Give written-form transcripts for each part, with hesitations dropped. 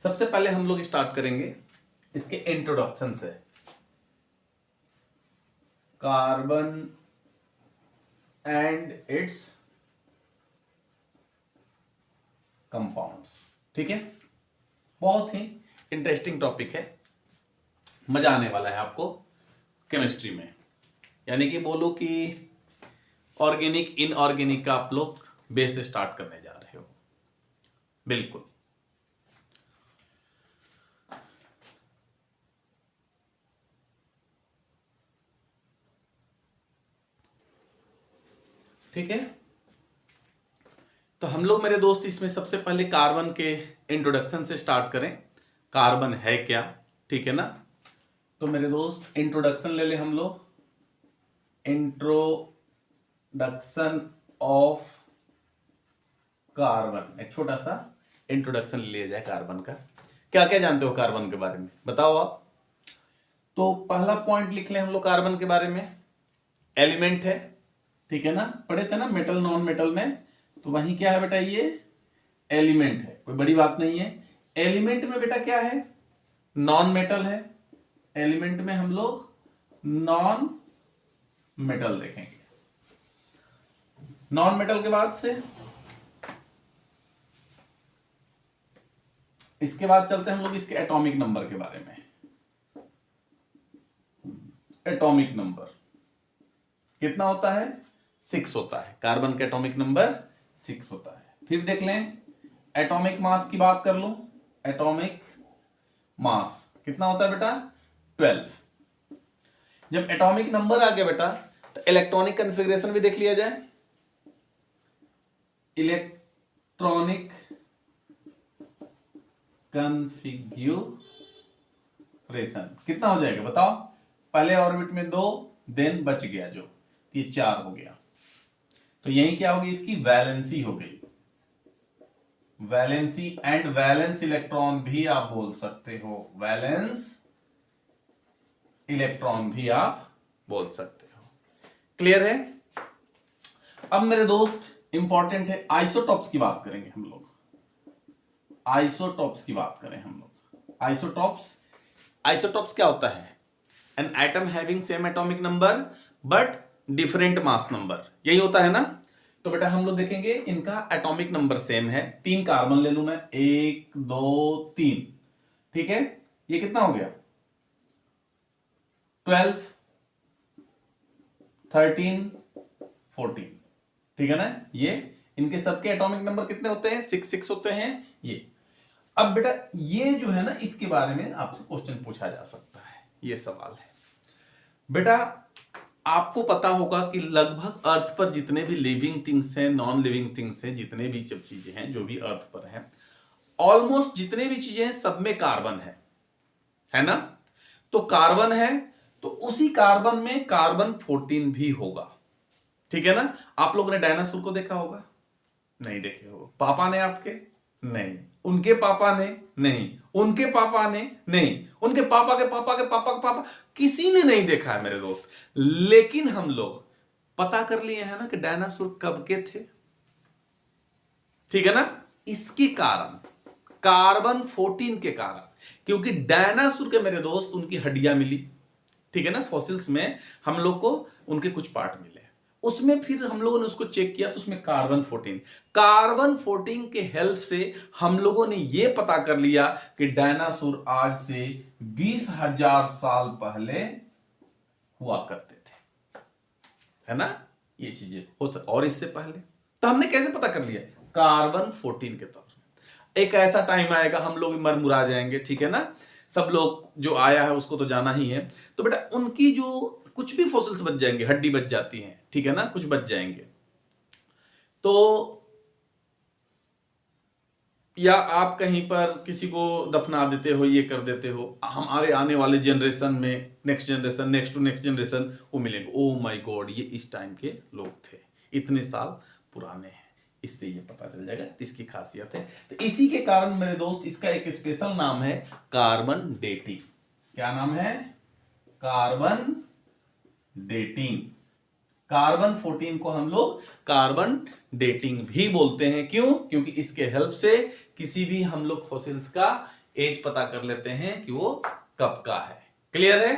सबसे पहले हम लोग स्टार्ट करेंगे इसके इंट्रोडक्शन से। Carbon and it's compounds. ठीक है, बहुत ही इंटरेस्टिंग टॉपिक है, मजा आने वाला है आपको केमिस्ट्री में। यानी कि बोलो कि ऑर्गेनिक इनऑर्गेनिक का आप लोग बेस से स्टार्ट करने जा रहे हो। बिल्कुल ठीक है। तो हम लोग मेरे दोस्त इसमें सबसे पहले कार्बन के इंट्रोडक्शन से स्टार्ट करें। कार्बन है क्या, ठीक है ना। तो मेरे दोस्त इंट्रोडक्शन ले ले हम लोग। इंट्रोडक्शन ऑफ कार्बन, एक छोटा सा इंट्रोडक्शन ले लिया जाए कार्बन का। क्या क्या जानते हो कार्बन के बारे में, बताओ आप। तो पहला पॉइंट लिख लें हम लोग कार्बन के बारे में, एलिमेंट है, ठीक है ना। पढ़े थे ना मेटल नॉन मेटल में, तो वही क्या है बेटा, ये एलिमेंट है, कोई बड़ी बात नहीं है। एलिमेंट में बेटा क्या है, नॉन मेटल है। एलिमेंट में हम लोग नॉन मेटल देखेंगे। नॉन मेटल के बाद से इसके बाद चलते हैं हम लोग इसके एटॉमिक नंबर के बारे में। एटॉमिक नंबर कितना होता है, 6 होता है। कार्बन का एटॉमिक नंबर 6 होता है। फिर देख लें एटॉमिक मास की बात कर लो। एटॉमिक मास कितना होता है बेटा, 12। जब एटॉमिक नंबर आ गया बेटा, तो इलेक्ट्रॉनिक कॉन्फ़िगरेशन भी देख लिया जाए। इलेक्ट्रॉनिक कॉन्फ़िगरेशन कितना हो जाएगा बताओ। पहले ऑर्बिट में 2, देन बच गया जो, ये 4 हो गया। तो यही क्या होगी, इसकी वैलेंसी हो गई। वैलेंसी एंड वैलेंस इलेक्ट्रॉन भी आप बोल सकते हो, वैलेंस इलेक्ट्रॉन भी आप बोल सकते हो। क्लियर है। अब मेरे दोस्त इंपॉर्टेंट है, आइसोटॉप्स की बात करेंगे हम लोग। आइसोटॉप्स की बात करें हम लोग। आइसोटॉप्स क्या होता है, an atom having same atomic number but different mass number, यही होता है ना। तो बेटा हम लोग देखेंगे इनका एटॉमिक नंबर सेम है। 3 कार्बन ले लू मैं, 1 2 3, ठीक है। ये कितना हो गया, 12 13 14, ठीक है ना। ये इनके सबके एटॉमिक नंबर कितने होते हैं, 6 होते हैं ये। अब बेटा ये जो है ना, इसके बारे में आपसे क्वेश्चन पूछा जा सकता है। ये सवाल है बेटा, आपको पता होगा कि लगभग अर्थ पर जितने भी लिविंग थिंग्स हैं, नॉन लिविंग थिंग्स हैं, जितने भी सब चीजें हैं जो भी अर्थ पर हैं, ऑलमोस्ट जितने भी चीजें हैं सब में कार्बन है ना। तो कार्बन है, तो उसी कार्बन में कार्बन 14 भी होगा, ठीक है ना। आप लोगों ने डायनासोर को देखा होगा, नहीं देखे हो। पापा ने आपके, नहीं। उनके पापा ने, नहीं। उनके पापा ने, नहीं। उनके पापा के पापा के पापा के पापा, किसी ने नहीं देखा है मेरे दोस्त। लेकिन हम लोग पता कर लिए हैं ना कि डायनासोर कब के थे, ठीक है ना। इसके कारण, कार्बन 14 के कारण, क्योंकि डायनासोर के मेरे दोस्त उनकी हड्डियां मिली, ठीक है ना। फॉसिल्स में हम लोग को उनके कुछ पार्ट मिले, उसमें फिर हम लोगों ने उसको चेक किया, तो उसमें कार्बन 14 के हेल्प से हम लोगों ने यह पता कर लिया कि डायनासोर आज से 20,000 साल पहले हुआ करते थे, है ना। ये चीजें हो सकता, और इससे पहले तो हमने कैसे पता कर लिया, कार्बन 14 के तौर में। एक ऐसा टाइम आएगा हम लोग मरमुरा जाएंगे, ठीक है ना। सब लोग जो आया है उसको तो जाना ही है। तो बेटा उनकी जो कुछ भी फॉसिल्स बच जाएंगे, हड्डी बच जाती हैं, ठीक है ना, कुछ बच जाएंगे। तो या आप कहीं पर किसी को दफना देते हो, ये कर देते हो, हमारे आने वाले जनरेशन में, next generation, next to next generation, वो मिलेंगे, ओ माय गॉड ये इस टाइम के लोग थे, इतने साल पुराने हैं। इससे ये पता चल जाएगा, तो इसकी खासियत है। तो इसी के कारण मेरे दोस्त इसका एक स्पेशल नाम है कार्बन डेटिंग। क्या नाम है, कार्बन डेटिंग। कार्बन 14 को हम लोग कार्बन डेटिंग भी बोलते हैं। क्यों, क्योंकि इसके हेल्प से किसी भी हम लोग फॉसिल्स का एज पता कर लेते हैं कि वो कब का है। क्लियर है?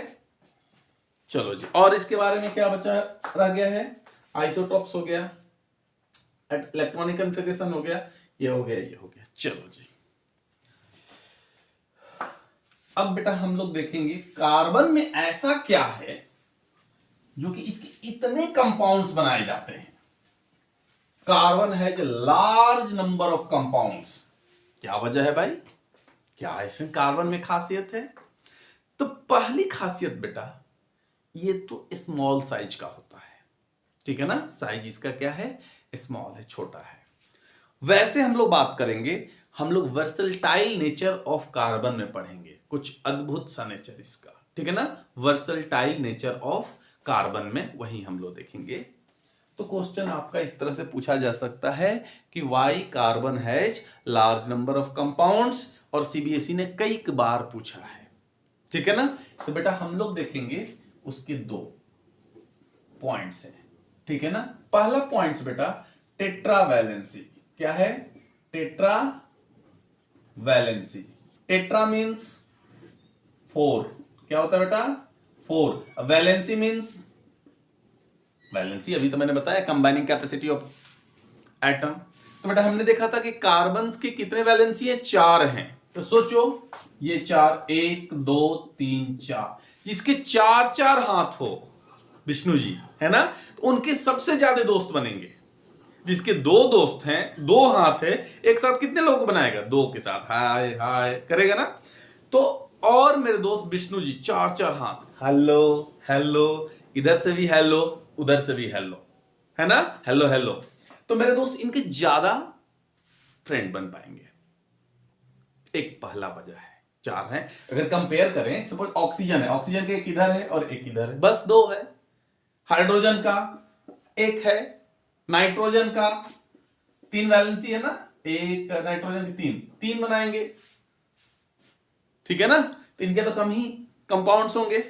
चलो जी, और इसके बारे में क्या बचा रह गया है? आइसोटॉप्स हो गया, इलेक्ट्रॉनिक कॉन्फ़िगरेशन हो गया, ये हो गया, ये हो गया। चलो जी, अब बेटा हम लोग देखेंगे कार्बन में ऐसा क्या है जो कि इसके इतने कंपाउंड्स बनाए जाते हैं। Carbon has large number of compounds. क्या वजह है भाई? क्या ऐसे कार्बन में खासियत है? तो पहली खासियत बेटा, ये तो स्मॉल साइज का होता है। ठीक है ना, साइज इसका क्या है? स्मॉल है, छोटा है। वैसे हम लोग बात करेंगे, हम लोग वर्सटाइल नेचर ऑफ कार्बन में पढ़ेंगे, कुछ अद्भुत सा नेचर इसका। ठीक है ना, वर्सटाइल नेचर ऑफ कार्बन में वही हम लोग देखेंगे। तो क्वेश्चन आपका इस तरह से पूछा जा सकता है कि why carbon has large number of compounds, और सीबीएसई ने कई बार पूछा है। ठीक है ना, तो बेटा हम लोग देखेंगे उसके दो पॉइंट्स हैं। ठीक है ना, पहला पॉइंट्स बेटा टेट्रावैलेंसी। क्या है? Tetra valency. Tetra means 4। क्या होता है बेटा? 4। वैलेंसी मीन्स, वैलेंसी अभी तो मैंने बताया कंबाइनिंग कैपेसिटी ऑफ एटम। तो बेटा हमने देखा था कि कार्बन के कितने वैलेंसी है? 4 हैं। तो सोचो ये 4, 1 2 3 4, जिसके 4 हाथ हो, विष्णु जी है ना, तो उनके सबसे ज्यादा दोस्त बनेंगे। जिसके 2 दोस्त हैं, 2 हाथ है, एक साथ कितने लोगों को बनाएगा? 2 के साथ हाय हाय करेगा ना। तो और मेरे दोस्त विष्णु जी 4 हाथ, हेलो हेलो, इधर से भी हेलो, उधर से भी हेलो, है ना, हेलो हेलो। तो मेरे दोस्त इनके ज्यादा फ्रेंड बन पाएंगे। एक पहला वजह है, 4 है। अगर कंपेयर करें, सपोज ऑक्सीजन है, ऑक्सीजन के एक इधर है और एक इधर है, बस 2 है। हाइड्रोजन का 1 है, नाइट्रोजन का 3 वैलेंसी है ना, 1 नाइट्रोजन की 3 बनाएंगे। ठीक है ना, तो इनके तो कम ही कंपाउंड्स होंगे।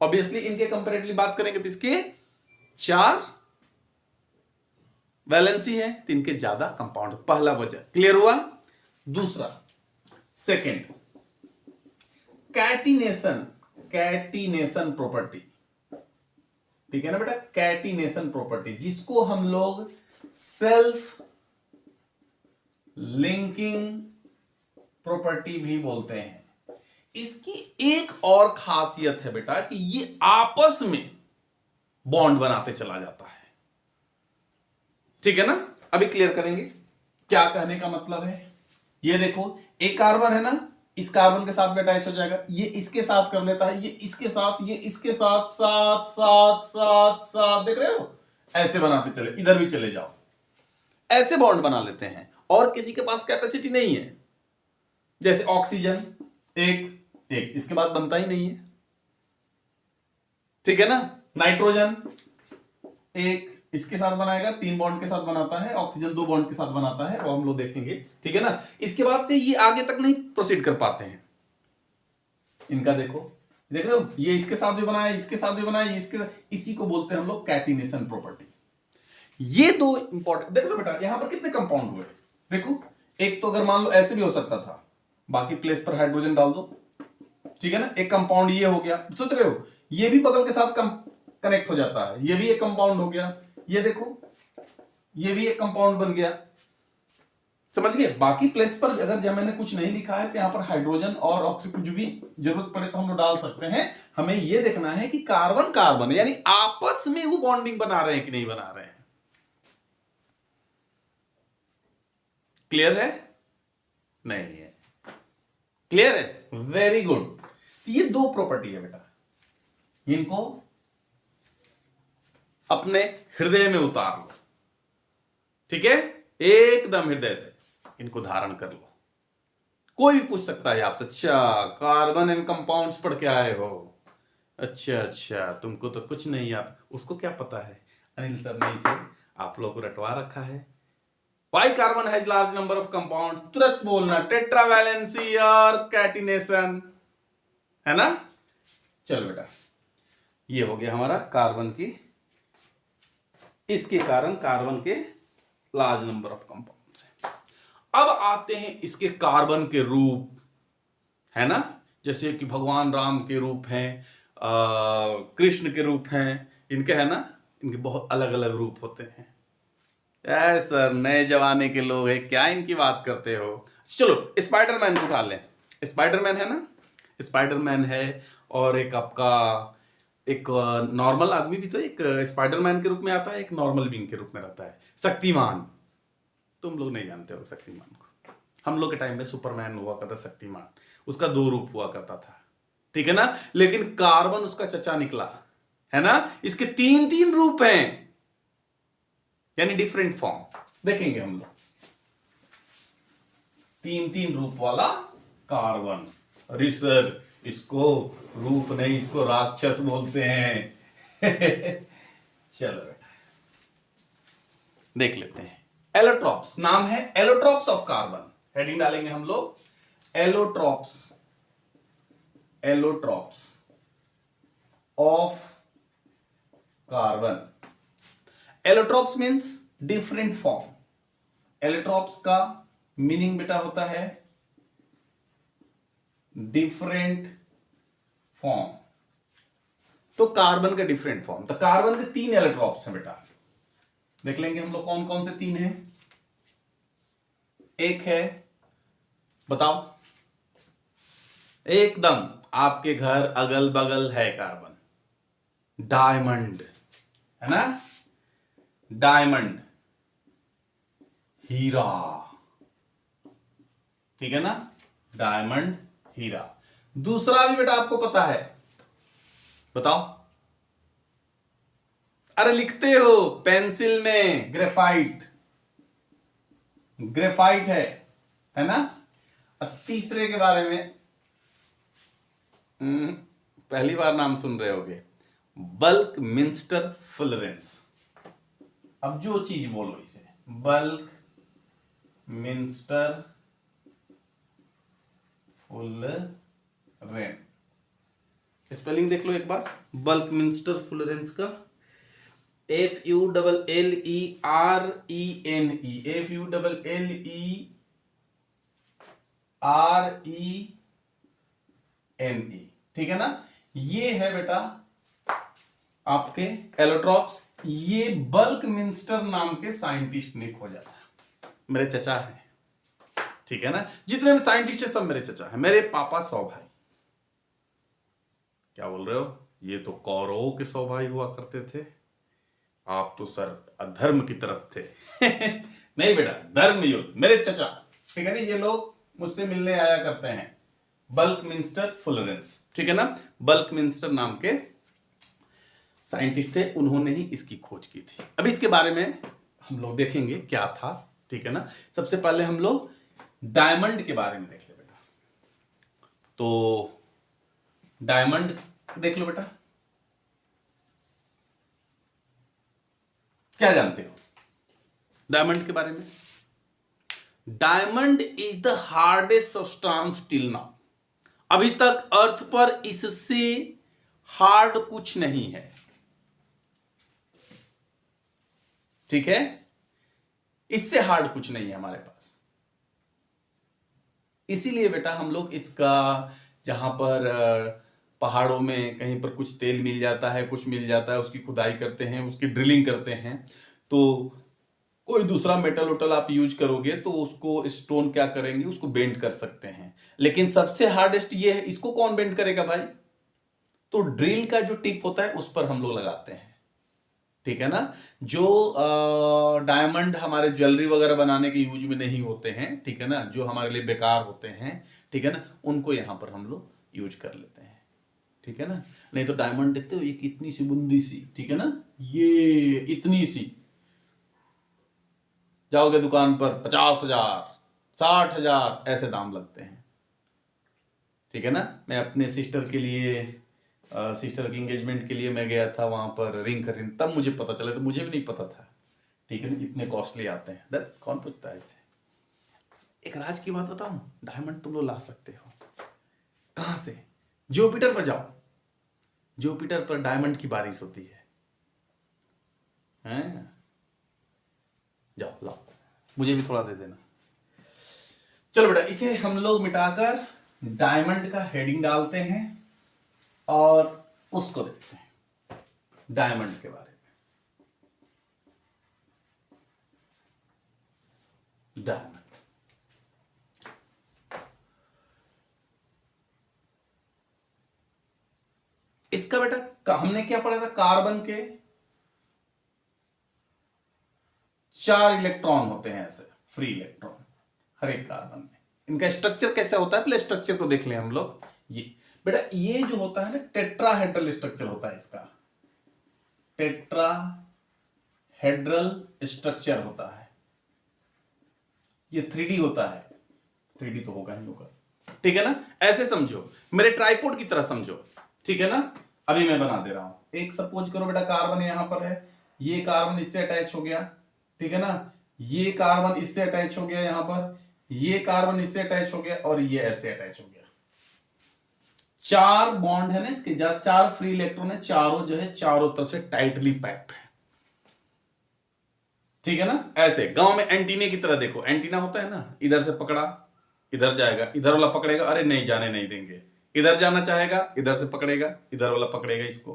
ऑब्वियसली इनके कंपैरेटिवली बात करेंगे तो इसके 4 वैलेंसी है, तो इनके ज्यादा कंपाउंड। पहला वजह क्लियर हुआ। दूसरा, सेकंड, कैटिनेशन, कैटिनेशन प्रॉपर्टी। ठीक है ना बेटा, कैटिनेशन प्रॉपर्टी, जिसको हम लोग सेल्फ लिंकिंग प्रॉपर्टी भी बोलते हैं। इसकी एक और खासियत है बेटा कि ये आपस में बॉन्ड बनाते चला जाता है। ठीक है ना, अभी क्लियर करेंगे क्या कहने का मतलब है। ये देखो, एक कार्बन है ना, इस कार्बन के साथ भी अटैच हो जाएगा, ये इसके साथ कर लेता है, ये इसके साथ, ये इसके साथ, साथ साथ साथ साथ, देख रहे हो, ऐसे बनाते चले, इधर भी चले जाओ, ऐसे बॉन्ड बना लेते हैं। और किसी के पास कैपेसिटी नहीं है, जैसे ऑक्सीजन एक एक, इसके बाद बनता ही नहीं है। ठीक है ना, नाइट्रोजन एक, इसके साथ बनाएगा, 3 बॉन्ड के साथ बनाता है, ऑक्सीजन 2 बॉन्ड के साथ बनाता है, और हम लोग देखेंगे। ठीक है ना, इसके बाद से ये आगे तक नहीं प्रोसीड कर पाते हैं। इनका देखो, देख रहे हो, ये इसके साथ भी बनाया, इसके साथ भी बनाया, इसके साथ, इसी को बोलते हैं हम लोग कैटिनेशन प्रॉपर्टी। ये 2 इंपॉर्टेंट, देख लो बेटा यहां पर कितने कंपाउंड हुए, देखो। एक तो अगर मान लो ऐसे भी हो सकता था, बाकी प्लेस पर हाइड्रोजन डाल दो। ठीक है ना, एक कंपाउंड ये हो गया, सोच रहे हो, ये भी बगल के साथ कनेक्ट हो जाता है, ये भी एक कंपाउंड हो गया, ये देखो, ये भी एक कंपाउंड बन गया। समझ गए। बाकी प्लेस पर अगर जब मैंने कुछ नहीं लिखा है तो यहां पर हाइड्रोजन और ऑक्सीजन कुछ भी जरूरत पड़े तो हम लोग डाल सकते हैं। हमें यह देखना है कि कार्बन कार्बन यानी आपस में वो बॉन्डिंग बना रहे हैं कि नहीं बना रहे हैं। क्लियर है? नहीं है? क्लियर है? Very good. ये 2 प्रॉपर्टी है बेटा, इनको अपने हृदय में उतार लो। ठीक है, एकदम हृदय से इनको धारण कर लो। कोई भी पूछ सकता है आपसे, अच्छा कार्बन एंड कंपाउंड्स पढ़ के आए हो, अच्छा अच्छा तुमको तो कुछ नहीं आता। उसको क्या पता है, अनिल सर ने इसे आप लोगों को रटवा रखा है। Why carbon has large number of compound, तुरंत बोलना टेट्रावैलेंसी और कैटिनेशन, है ना। चलो बेटा, ये हो गया हमारा कार्बन की, इसके कारण कार्बन के लार्ज नंबर ऑफ कंपाउंड्स है। अब आते हैं इसके कार्बन के रूप, है ना, जैसे कि भगवान राम के रूप हैं, कृष्ण के रूप हैं, इनके है ना, इनके बहुत अलग अलग रूप होते हैं। सर नए जमाने के लोग हैं, क्या इनकी बात करते हो। चलो स्पाइडरमैन को उठा लें। स्पाइडरमैन है ना, स्पाइडरमैन है, और एक आपका एक नॉर्मल आदमी भी तो एक स्पाइडरमैन के रूप में आता है, एक नॉर्मल बीइंग के रूप में रहता है। शक्तिमान, तुम लोग नहीं जानते हो शक्तिमान को। हम लोग के टाइम में सुपरमैन हुआ करता, शक्तिमान उसका 2 रूप हुआ करता था, ठीक है ना। लेकिन कार्बन उसका चचा निकला, है ना। इसके 3 रूप हैं, यानी डिफरेंट फॉर्म देखेंगे हम लोग। 3 रूप वाला कार्बन। अरे सर इसको रूप नहीं, इसको राक्षस बोलते हैं। चलो बेटा देख लेते हैं। एलोट्रॉप्स नाम है, एलोट्रॉप्स ऑफ कार्बन, हेडिंग डालेंगे हम लोग, allotropes, allotropes of carbon. Allotropes means different form. Allotropes का मीनिंग बेटा होता है डिफरेंट फॉर्म। तो कार्बन का डिफरेंट फॉर्म, तो कार्बन के 3 एलोट्रॉप्स हैं बेटा, देख लेंगे हम लोग कौन कौन से 3 हैं। एक है, बताओ, एकदम आपके घर अगल बगल है कार्बन, डायमंड, है ना, डायमंड, हीरा, ठीक है ना, डायमंड, हीरा। दूसरा भी बेटा आपको पता है, बताओ। अरे लिखते हो पेंसिल में, ग्रेफाइट, ग्रेफाइट है ना। और तीसरे के बारे में पहली बार नाम सुन रहे होगे, बल्क मिंस्टर फुलरेंस। अब जो चीज बोलो इसे, बल्क मिंस्टर फुलरेन, स्पेलिंग देख लो एक बार, बल्क मिंस्टर फुलरेंस का, FULLERENE, FULLERENE, ठीक है ना। ये है बेटा आपके एलोट्रॉप्स। ये बल्क मिंस्टर नाम के साइंटिस्ट ने खोजा था, मेरे चचा है, ठीक है ना। जितने भी साइंटिस्ट है सब मेरे चचा है, मेरे पापा 100 भाई। क्या बोल रहे हो, ये तो कौरवों के 100 भाई हुआ करते थे, आप तो सर अधर्म की तरफ थे। नहीं बेटा, धर्म युद्ध, मेरे चचा, ठीक है ना। ये लोग मुझसे मिलने आया करते हैं, बल्क मिंस्टर फुलरेंस, ठीक है ना। बल्क मिंस्टर नाम के साइंटिस्ट थे, उन्होंने ही इसकी खोज की थी। अब इसके बारे में हम लोग देखेंगे क्या था, ठीक है ना। सबसे पहले हम लोग डायमंड के बारे में देख ले बेटा। तो डायमंड देख लो बेटा, क्या जानते हो डायमंड के बारे में। Diamond is the hardest substance till now, अभी तक अर्थ पर इससे हार्ड कुछ नहीं है, ठीक है। इससे हार्ड कुछ नहीं है हमारे पास। इसीलिए बेटा हम लोग इसका, जहां पर पहाड़ों में कहीं पर कुछ तेल मिल जाता है, कुछ मिल जाता है, उसकी खुदाई करते हैं, उसकी ड्रिलिंग करते हैं, तो कोई दूसरा मेटल वोटल आप यूज करोगे तो उसको स्टोन क्या करेंगे, उसको बेंड कर सकते हैं। लेकिन सबसे हार्डेस्ट ये है, इसको कौन बेंड करेगा भाई। तो ड्रिल का जो टिप होता है उस पर हम लोग लगाते हैं, ठीक है ना। जो डायमंड हमारे ज्वेलरी वगैरह बनाने के यूज में नहीं होते हैं, ठीक है ना, जो हमारे लिए बेकार होते हैं, ठीक है ना, उनको यहां पर हम लोग यूज कर लेते हैं, ठीक है ना। नहीं तो डायमंड देखते हो ये कितनी सी बुंदी सी, ठीक है ना, ये इतनी सी, जाओगे दुकान पर 50,000 60,000 ऐसे दाम लगते हैं, ठीक है ना। मैं अपने सिस्टर के लिए, सिस्टर की एंगेजमेंट के लिए मैं गया था वहां पर रिंग खरीदने, तब मुझे पता चला, तो मुझे भी नहीं पता था, ठीक है ना, इतने कॉस्टली आते हैं। दर कौन पूछता है इसे। एक राज की बात बताऊं, डायमंड तुम लोग ला सकते हो कहां से, जुपिटर पर जाओ, जुपिटर पर डायमंड की बारिश होती है, हैं? जाओ लाओ, मुझे भी थोड़ा दे देना। चलो बेटा इसे हम लोग मिटाकर डायमंड का हेडिंग डालते हैं और उसको देखते हैं डायमंड के बारे में। डायमंड इसका बेटा हमने क्या पढ़ा था, कार्बन के 4 इलेक्ट्रॉन होते हैं ऐसे फ्री इलेक्ट्रॉन हर एक कार्बन में। इनका स्ट्रक्चर कैसा होता है, पहले स्ट्रक्चर को देख लें हम लोग। ये बेटा ये जो होता है ना टेट्राहेड्रल स्ट्रक्चर होता है इसका, टेट्राहेड्रल स्ट्रक्चर होता है। ये 3D होता है, 3D तो होगा नहीं होगा, ठीक है ना। ऐसे समझो, मेरे ट्राइपॉड की तरह समझो, ठीक है ना। अभी मैं बना दे रहा हूं, एक सपोज करो बेटा कार्बन यहां पर है, ये कार्बन इससे अटैच हो गया, ठीक है ना। ये कार्बन इससे अटैच हो गया यहां पर, ये कार्बन इससे अटैच हो गया और ये ऐसे अटैच हो गया। 4 बॉन्ड है ना इसके, 4 फ्री इलेक्ट्रॉन है, चारों जो है चारों तरफ से टाइटली पैक्ड है, ठीक है ना। ऐसे गांव में एंटीने की तरह देखो, एंटीना होता है ना, इधर से पकड़ा इधर जाएगा, इधर वाला पकड़ेगा, अरे नहीं जाने नहीं देंगे, इधर जाना चाहेगा इधर से पकड़ेगा, इधर वाला पकड़ेगा इसको,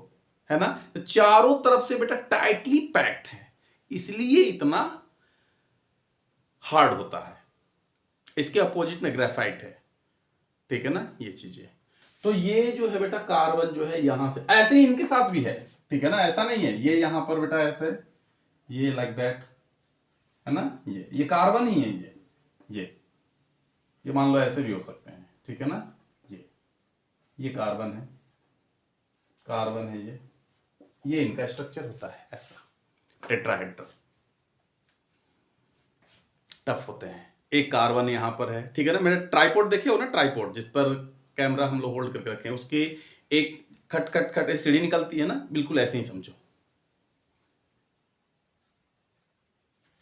है ना। तो चारों तरफ से बेटा टाइटली पैक्ड है, इसलिए इतना हार्ड होता है। इसके अपोजिट में ग्रेफाइट है, ठीक है ना, ये चीजें। तो ये जो है बेटा कार्बन जो है यहां से ऐसे ही इनके साथ भी है, ठीक है ना, ऐसा नहीं है ये यहां पर बेटा ऐसे, ये लाइक दैट, है ना, ये कार्बन ही है, ये मान लो ऐसे भी हो सकते हैं, ठीक है ना। ये कार्बन है, कार्बन है ये इनका स्ट्रक्चर होता है ऐसा टेट्राहेड्रल, टफ होते हैं। एक कार्बन यहां पर है, ठीक है ना। मेरा ट्राइपॉड देखे हो ना, ट्राइपॉड जिस पर कैमरा हम लोग होल्ड करके रखे हैं, उसके एक खट खट खट सीढ़ी निकलती है ना, बिल्कुल ऐसे ही समझो।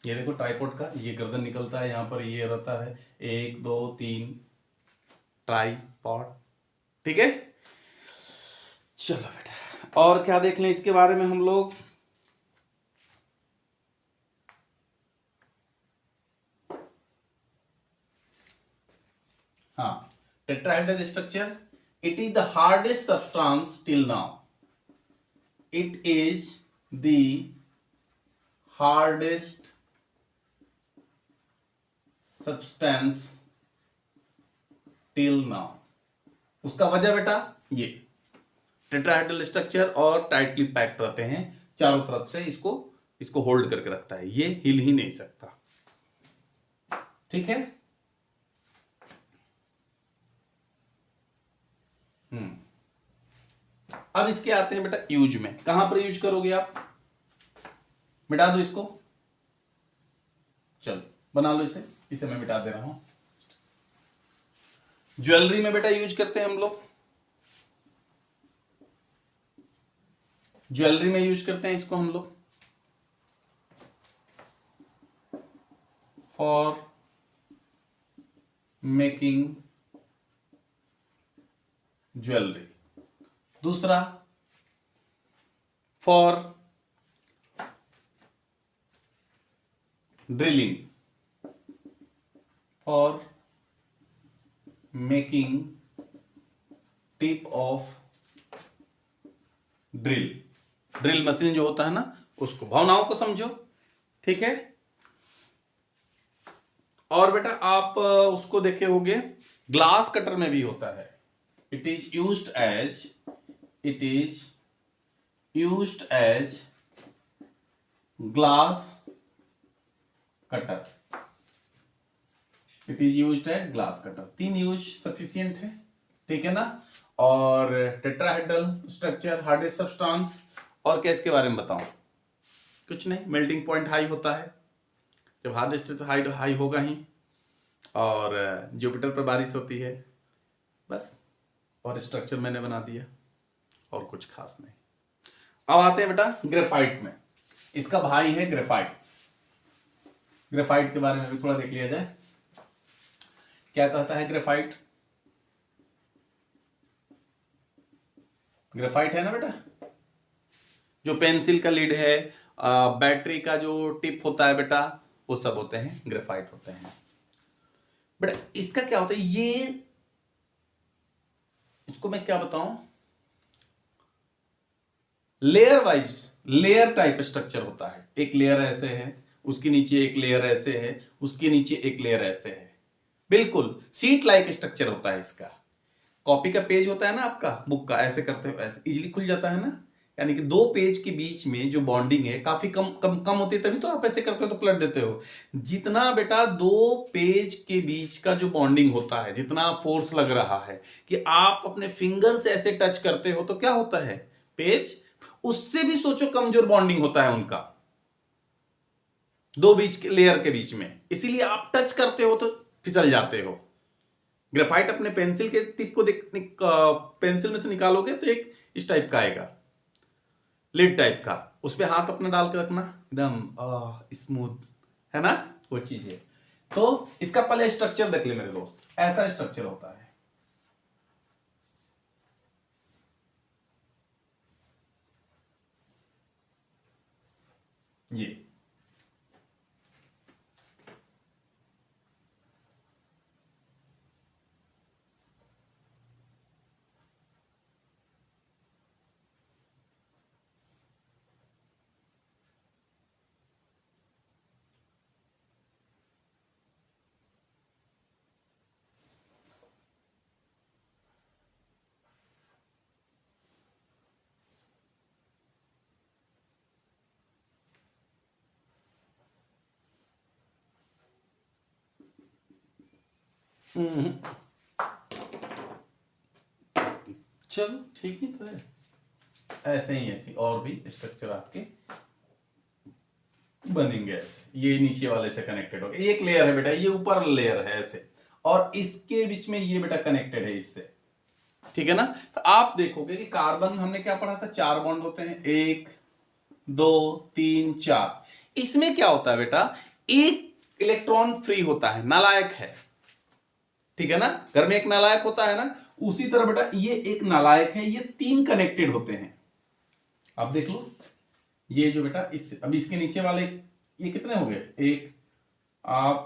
ये देखो ट्राइपॉड का ये गर्दन निकलता है, यहां पर ये रहता है 1 2 3 ट्राइपॉड, ठीक है। चलो बेटा और क्या देख लें इसके बारे में हम लोग। हाँ, tetrahedral structure, it is the hardest substance till now, it is the hardest substance till now. उसका वजह बेटा ये टेट्राहेड्रल स्ट्रक्चर और टाइटली पैक्ड रहते हैं चारों तरफ से, इसको होल्ड करके रखता है, ये हिल ही नहीं सकता, ठीक है। अब इसके आते हैं बेटा यूज में, कहां पर यूज करोगे आप, मिटा दो इसको, चलो बना लो इसे मैं मिटा दे रहा हूं। ज्वेलरी में बेटा यूज करते हैं हम लोग, ज्वेलरी में यूज करते हैं इसको हम लोग फॉर मेकिंग ज्वेलरी। दूसरा for drilling, for making tip of drill machine जो होता है ना उसको, भावनाओं को समझो, ठीक है। और बेटा आप उसको देखे होंगे, ग्लास कटर में भी होता है, it is used as glass cutter, it is used as glass cutter. 3 use sufficient है, ठीक है ना। और टेट्राहेड्रल स्ट्रक्चर, हार्डेस्ट सब्सटेंस, और क्या इसके बारे में बताऊं, कुछ नहीं, मेल्टिंग पॉइंट हाई होता है, जब हार्डेस्ट तो हाई होगा ही, और जुपिटर पर बारिश होती है, बस। और स्ट्रक्चर मैंने बना दिया, और कुछ खास नहीं। अब आते हैं बेटा ग्रेफाइट में, इसका भाई है ग्रेफाइट। ग्रेफाइट के बारे में भी थोड़ा देख लिया जाए, क्या कहता है ग्रेफाइट। ग्रेफाइट है ना बेटा, जो पेंसिल का लीड है, बैटरी का जो टिप होता है बेटा, वो सब होते हैं ग्रेफाइट होते हैं बेटा। इसका क्या होता है, ये उसको मैं क्या बताऊं, layer wise, layer type structure होता है। एक लेयर ऐसे है, उसके नीचे एक लेयर ऐसे है, उसके नीचे एक लेयर ऐसे है, बिल्कुल सीट लाइक स्ट्रक्चर होता है इसका। कॉपी का पेज होता है ना आपका बुक का, ऐसे करते हो ऐसे इजीली खुल जाता है ना, यानी कि दो पेज के बीच में जो बॉन्डिंग है काफी कम कम कम होती है, तभी तो आप ऐसे करते हो तो पलट देते हो। जितना बेटा दो पेज के बीच का जो बॉन्डिंग होता है, जितना फोर्स लग रहा है कि आप अपने फिंगर से ऐसे टच करते हो, तो क्या होता है पेज, उससे भी सोचो कमजोर बॉन्डिंग होता है उनका, दो बीच के लेयर के बीच में, इसीलिए आप टच करते हो तो फिसल जाते हो। ग्रेफाइट अपने पेंसिल के टिप को पेंसिल में से निकालोगे तो एक इस टाइप का आएगा, लिड टाइप का, उस पे हाथ अपना डाल के रखना, एकदम स्मूथ है ना वो चीज है। तो इसका पहले स्ट्रक्चर देख ले मेरे दोस्त, ऐसा स्ट्रक्चर होता है। ये हम्म, चलो ठीक ही तो है। ऐसे ही ऐसे और भी स्ट्रक्चर आपके बनेंगे ऐसे, ये नीचे वाले से कनेक्टेड हो, एक लेयर है बेटा, ये ऊपर लेयर है ऐसे, और इसके बीच में ये बेटा कनेक्टेड है इससे, ठीक है ना। तो आप देखोगे कि कार्बन हमने क्या पढ़ा था, चार बॉन्ड होते हैं, एक दो तीन चार। इसमें क्या होता है बेटा, एक इलेक्ट्रॉन फ्री होता है, नालायक है, ठीक है ना। घर में एक नालायक होता है ना, उसी तरह बेटा ये एक नालायक है, ये तीन कनेक्टेड होते हैं। आप देख लो, ये जो बेटा इस अब इसके नीचे वाले ये कितने हो गए, एक, आप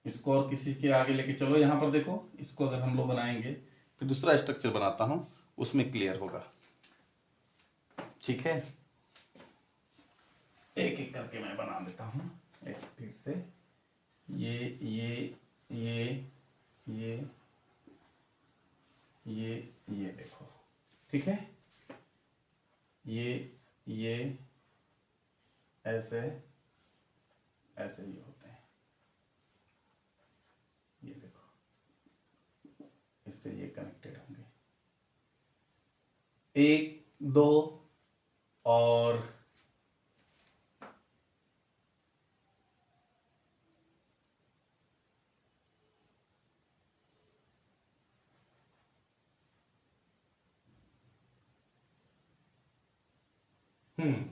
इसको और किसी के आगे लेके चलो, यहां पर देखो, इसको अगर हम लोग बनाएंगे तो दूसरा स्ट्रक्चर बनाता हूं, उसमें क्लियर होगा, ठीक है। एक एक करके मैं बना देता हूं, एक फिर से, ये ये ये ये ये देखो, ठीक है, ये ऐसे ऐसे ही होते हैं, ये देखो, इससे ये कनेक्टेड होंगे, एक दो और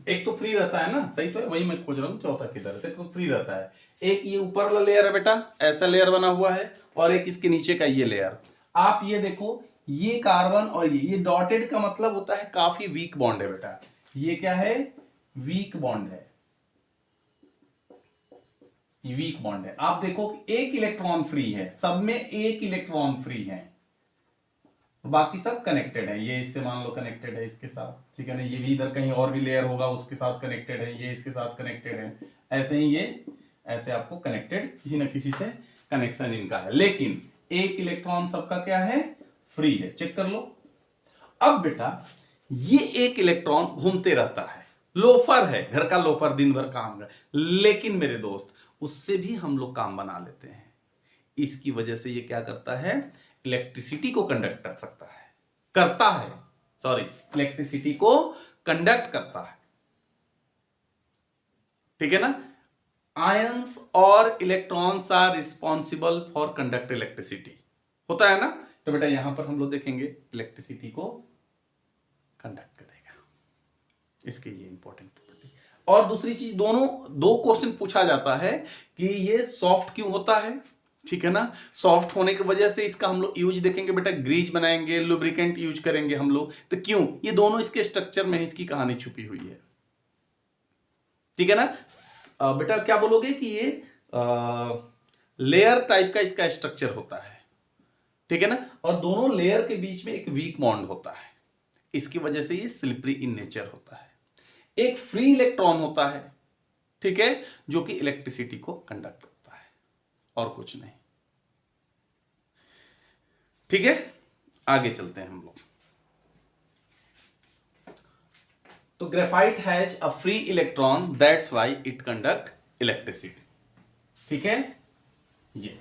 एक तो फ्री रहता है ना, सही तो है, वही मैं खोज रहा हूँ चौथा किधर है, तो फ्री रहता है। एक ये ऊपर वाला लेयर है बेटा, ऐसा लेयर बना हुआ है, और एक इसके नीचे का ये लेयर। आप ये देखो, ये कार्बन और ये डॉटेड का मतलब होता है काफी वीक बॉन्ड है बेटा, ये क्या है, वीक बॉन्ड है, वीक बॉन्ड है। आप देखो कि एक इलेक्ट्रॉन फ्री है, सब में एक इलेक्ट्रॉन फ्री है, बाकी सब कनेक्टेड है, ये इससे मान लो कनेक्टेड है इसके साथ, ठीक है ना, ये भी इधर कहीं और भी लेयर होगा उसके साथ कनेक्टेड है, ये इसके साथ कनेक्टेड है, ऐसे ही ये ऐसे आपको कनेक्टेड किसी ना किसी से कनेक्शन इनका है, लेकिन एक इलेक्ट्रॉन सबका क्या है, फ्री है, चेक कर लो। अब बेटा ये एक इलेक्ट्रॉन घूमते रहता है, लोफर है, घर का लोफर, दिन भर काम कर, लेकिन मेरे दोस्त उससे भी हम लोग काम बना लेते हैं। इसकी वजह से ये क्या करता है, इलेक्ट्रिसिटी को कंडक्ट कर सकता है, करता है, सॉरी, इलेक्ट्रिसिटी को कंडक्ट करता है, ठीक है ना। आयंस और electrons are responsible for conduct electricity, होता है ना। तो बेटा यहां पर हम लोग देखेंगे इलेक्ट्रिसिटी को कंडक्ट करेगा, इसके ये इंपॉर्टेंट प्रॉपर्टी। और दूसरी चीज, दोनों दो क्वेश्चन पूछा जाता है कि ये सॉफ्ट क्यों होता है, ठीक है ना। सॉफ्ट होने की वजह से इसका हम लोग यूज देखेंगे बेटा, ग्रीज बनाएंगे, लुब्रिकेंट यूज करेंगे हम लोग, तो क्यों, ये दोनों इसके स्ट्रक्चर में इसकी कहानी छुपी हुई है, ठीक है ना। बेटा क्या बोलोगे कि ये लेयर टाइप का इसका स्ट्रक्चर होता है, ठीक है ना, और दोनों लेयर के बीच में एक वीक बॉन्ड होता है, इसकी वजह से ये स्लिपरी इन नेचर होता है। एक फ्री इलेक्ट्रॉन होता है, ठीक है, जो कि इलेक्ट्रिसिटी को कंडक्ट करता है, और कुछ नहीं। ठीक है, आगे चलते हैं हम लोग। तो graphite has a free electron, that's why it conduct electricity. ठीक है, ये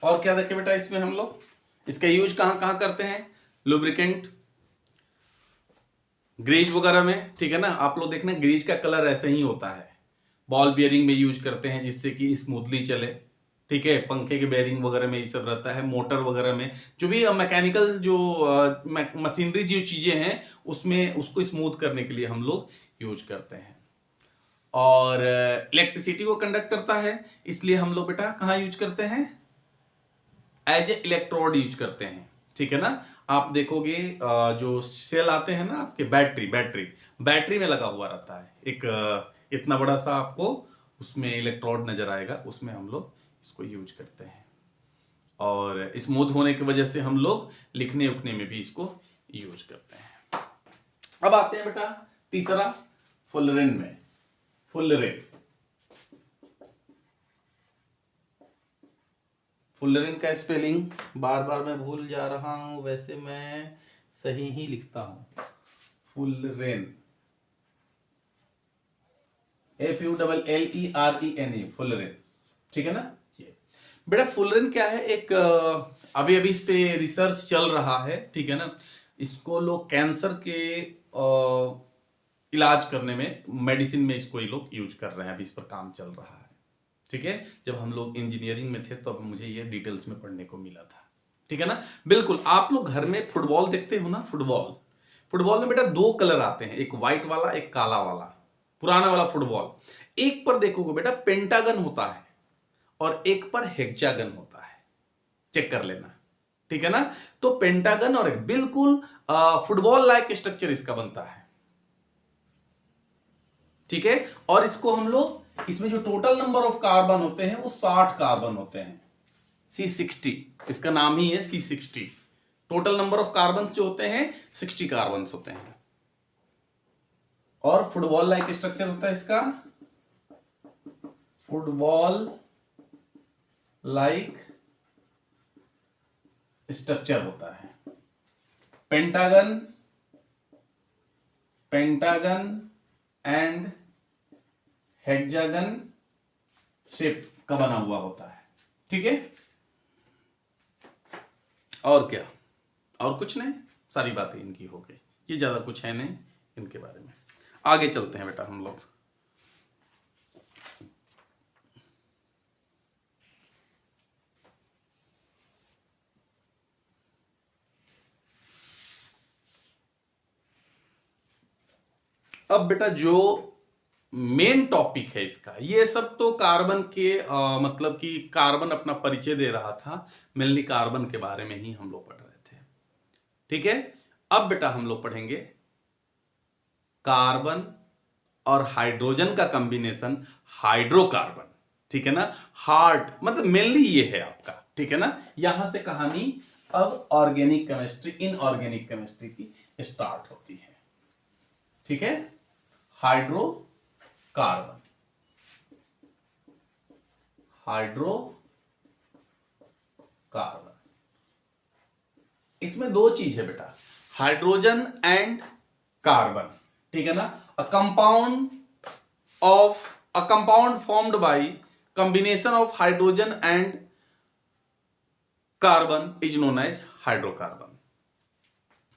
और क्या देखे बेटा इसमें हम लोग, इसका यूज कहां कहां करते हैं, लुब्रिकेंट, ग्रीज वगैरह में, ठीक है ना। आप लोग देखना ग्रीज का कलर ऐसे ही होता है, बॉल बियरिंग में यूज करते हैं जिससे कि स्मूथली चले, ठीक है, पंखे के बेयरिंग वगैरह में ये सब रहता है, मोटर वगैरह में, जो भी मैकेनिकल जो मशीनरी जो चीजें हैं उसमें उसको स्मूथ करने के लिए हम लोग यूज करते हैं। और इलेक्ट्रिसिटी को कंडक्ट करता है, इसलिए हम लोग बेटा कहाँ यूज करते हैं, एज ए इलेक्ट्रोड यूज करते हैं, ठीक है ना। आप देखोगे जो सेल आते हैं ना आपके, बैटरी में लगा हुआ रहता है एक इतना बड़ा सा, आपको उसमें इलेक्ट्रोड नजर आएगा, उसमें हम लोग इसको यूज करते हैं, और स्मूथ होने की वजह से हम लोग लिखने उखने में भी इसको यूज करते हैं। अब आते हैं बेटा तीसरा, फुलरेन में। फुलरेन का स्पेलिंग बार बार मैं भूल जा रहा हूं, वैसे मैं सही ही लिखता हूं, फुलरेन, FULLERENE, फुलरेन, ठीक है ना। ये बेटा फुलरेन क्या है, एक अभी अभी इस पे रिसर्च चल रहा है, ठीक है ना। इसको लोग कैंसर के इलाज करने में, मेडिसिन में इसको ये लोग यूज कर रहे हैं, अभी इस पर काम चल रहा है, ठीक है। जब हम लोग इंजीनियरिंग में थे तो अब मुझे ये डिटेल्स में पढ़ने को मिला था, ठीक है ना। बिल्कुल, आप लोग घर में फुटबॉल देखते हो ना, फुटबॉल में बेटा दो कलर आते हैं, एक व्हाइट वाला एक काला वाला, पुराना वाला फुटबॉल। एक पर देखोगे बेटा पेंटागन होता है और एक पर हेक्सागन होता है, चेक कर लेना, ठीक है ना। तो पेंटागन और एक बिल्कुल फुटबॉल लाइक स्ट्रक्चर इसका बनता है, ठीक है। और इसको हम लोग, इसमें जो टोटल नंबर ऑफ कार्बन होते हैं वो 60 कार्बन होते हैं, C60, इसका नाम ही है C60। Total number of carbon जो होते हैं 60 कार्बन होते हैं, और फुटबॉल लाइक स्ट्रक्चर होता है इसका, फुटबॉल लाइक स्ट्रक्चर होता है, पेंटागन एंड हेक्सागन शेप का बना हुआ होता है, ठीक है। और क्या, और कुछ नहीं, सारी बातें इनकी हो गई, ये ज्यादा कुछ है नहीं इनके बारे में। आगे चलते हैं बेटा हम लोग। अब बेटा जो मेन टॉपिक है इसका, ये सब तो कार्बन के मतलब कि कार्बन अपना परिचय दे रहा था, मेनली कार्बन के बारे में ही हम लोग पढ़ रहे थे, ठीक है। अब बेटा हम लोग पढ़ेंगे कार्बन और हाइड्रोजन का कॉम्बिनेशन, हाइड्रोकार्बन, ठीक है ना। हार्ट मतलब मेनली ये है आपका, ठीक है ना। यहां से कहानी अब ऑर्गेनिक केमिस्ट्री, इनऑर्गेनिक केमिस्ट्री की स्टार्ट होती है, ठीक है। हाइड्रोकार्बन, इसमें दो चीज है बेटा, हाइड्रोजन एंड कार्बन, ठीक है ना। A compound formed by combination of hydrogen and carbon is known as hydrocarbon,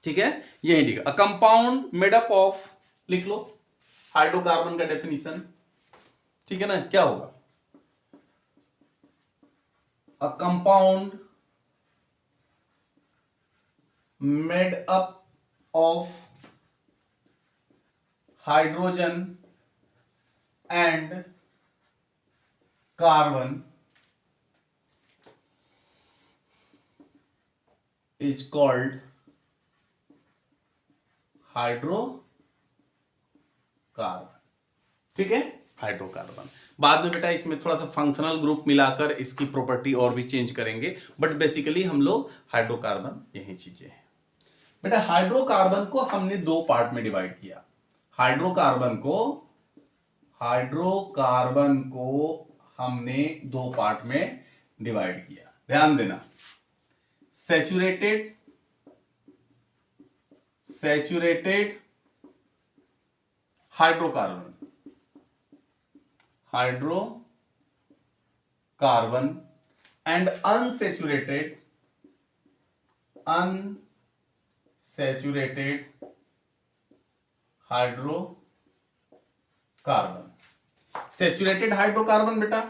ठीक है। यही लिखा, a compound made up of, लिख लो हाइड्रोकार्बन का डेफिनेशन, ठीक है ना। क्या होगा, अ compound made up of hydrogen and carbon is called hydrocarbon, carbon, ठीक है, हाइड्रोकार्बन। बाद में बेटा इसमें थोड़ा सा फंक्शनल ग्रुप मिलाकर इसकी प्रॉपर्टी और भी चेंज करेंगे, बट बेसिकली हम लोग हाइड्रोकार्बन यही चीजें हैं बेटा। हाइड्रोकार्बन को हमने दो पार्ट में डिवाइड किया। हाइड्रोकार्बन को हमने दो पार्ट में डिवाइड किया, ध्यान देना। Saturated hydrocarbon and unsaturated hydrocarbon. Saturated hydrocarbon बेटा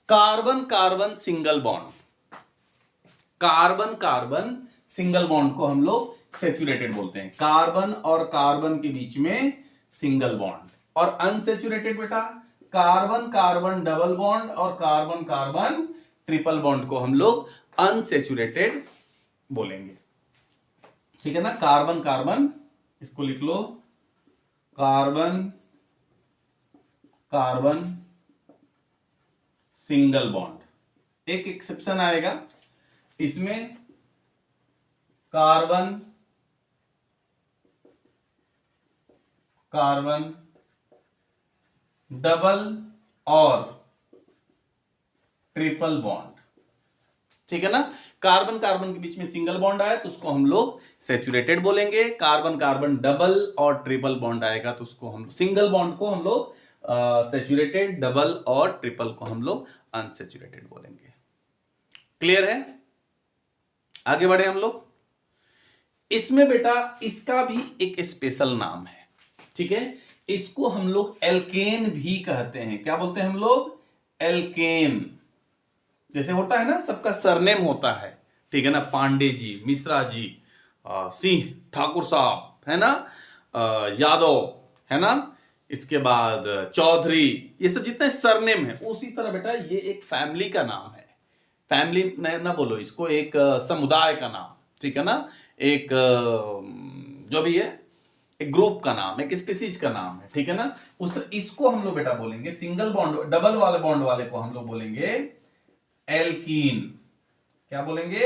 carbon carbon single bond, carbon carbon single bond को हम लोग सैचुरेटेड बोलते हैं, कार्बन और कार्बन के बीच में सिंगल बॉन्ड। और अनसैचुरेटेड बेटा कार्बन कार्बन डबल बॉन्ड और कार्बन कार्बन ट्रिपल बॉन्ड को हम लोग अनसैचुरेटेड बोलेंगे, ठीक है ना। कार्बन कार्बन, इसको लिख लो, कार्बन कार्बन सिंगल बॉन्ड। एक एक्सेप्शन आएगा इसमें, कार्बन कार्बन डबल और ट्रिपल बॉन्ड, ठीक है ना। कार्बन कार्बन के बीच में सिंगल बॉन्ड आया तो उसको हम लोग सैचुरेटेड बोलेंगे। कार्बन कार्बन डबल और ट्रिपल बॉन्ड आएगा तो उसको हम सिंगल बॉन्ड को हम लोग सैचुरेटेड, डबल और ट्रिपल को हम लोग अनसैचुरेटेड बोलेंगे। क्लियर है? आगे बढ़े हम लोग। इसमें बेटा इसका भी एक स्पेशल नाम है, ठीक है। इसको हम लोग एल्केन भी कहते हैं। क्या बोलते हैं हम लोग? एल्केन। जैसे होता है ना, सबका सरनेम होता है, ठीक है ना, पांडे जी, मिश्रा जी, सिंह, ठाकुर साहब, है ना, यादव, है ना, इसके बाद चौधरी, ये सब जितने सरनेम है, उसी तरह बेटा ये एक फैमिली का नाम है। फैमिली ना बोलो इसको, एक समुदाय का नाम, ठीक है ना, एक जो भी है, एक ग्रुप का नाम, एक स्पीसीज का नाम है, ठीक है ना। उस तरह इसको हम लोग बेटा बोलेंगे सिंगल बॉन्ड, डबल वाले बॉन्ड वाले को हम लोग बोलेंगे एल्कीन। क्या बोलेंगे?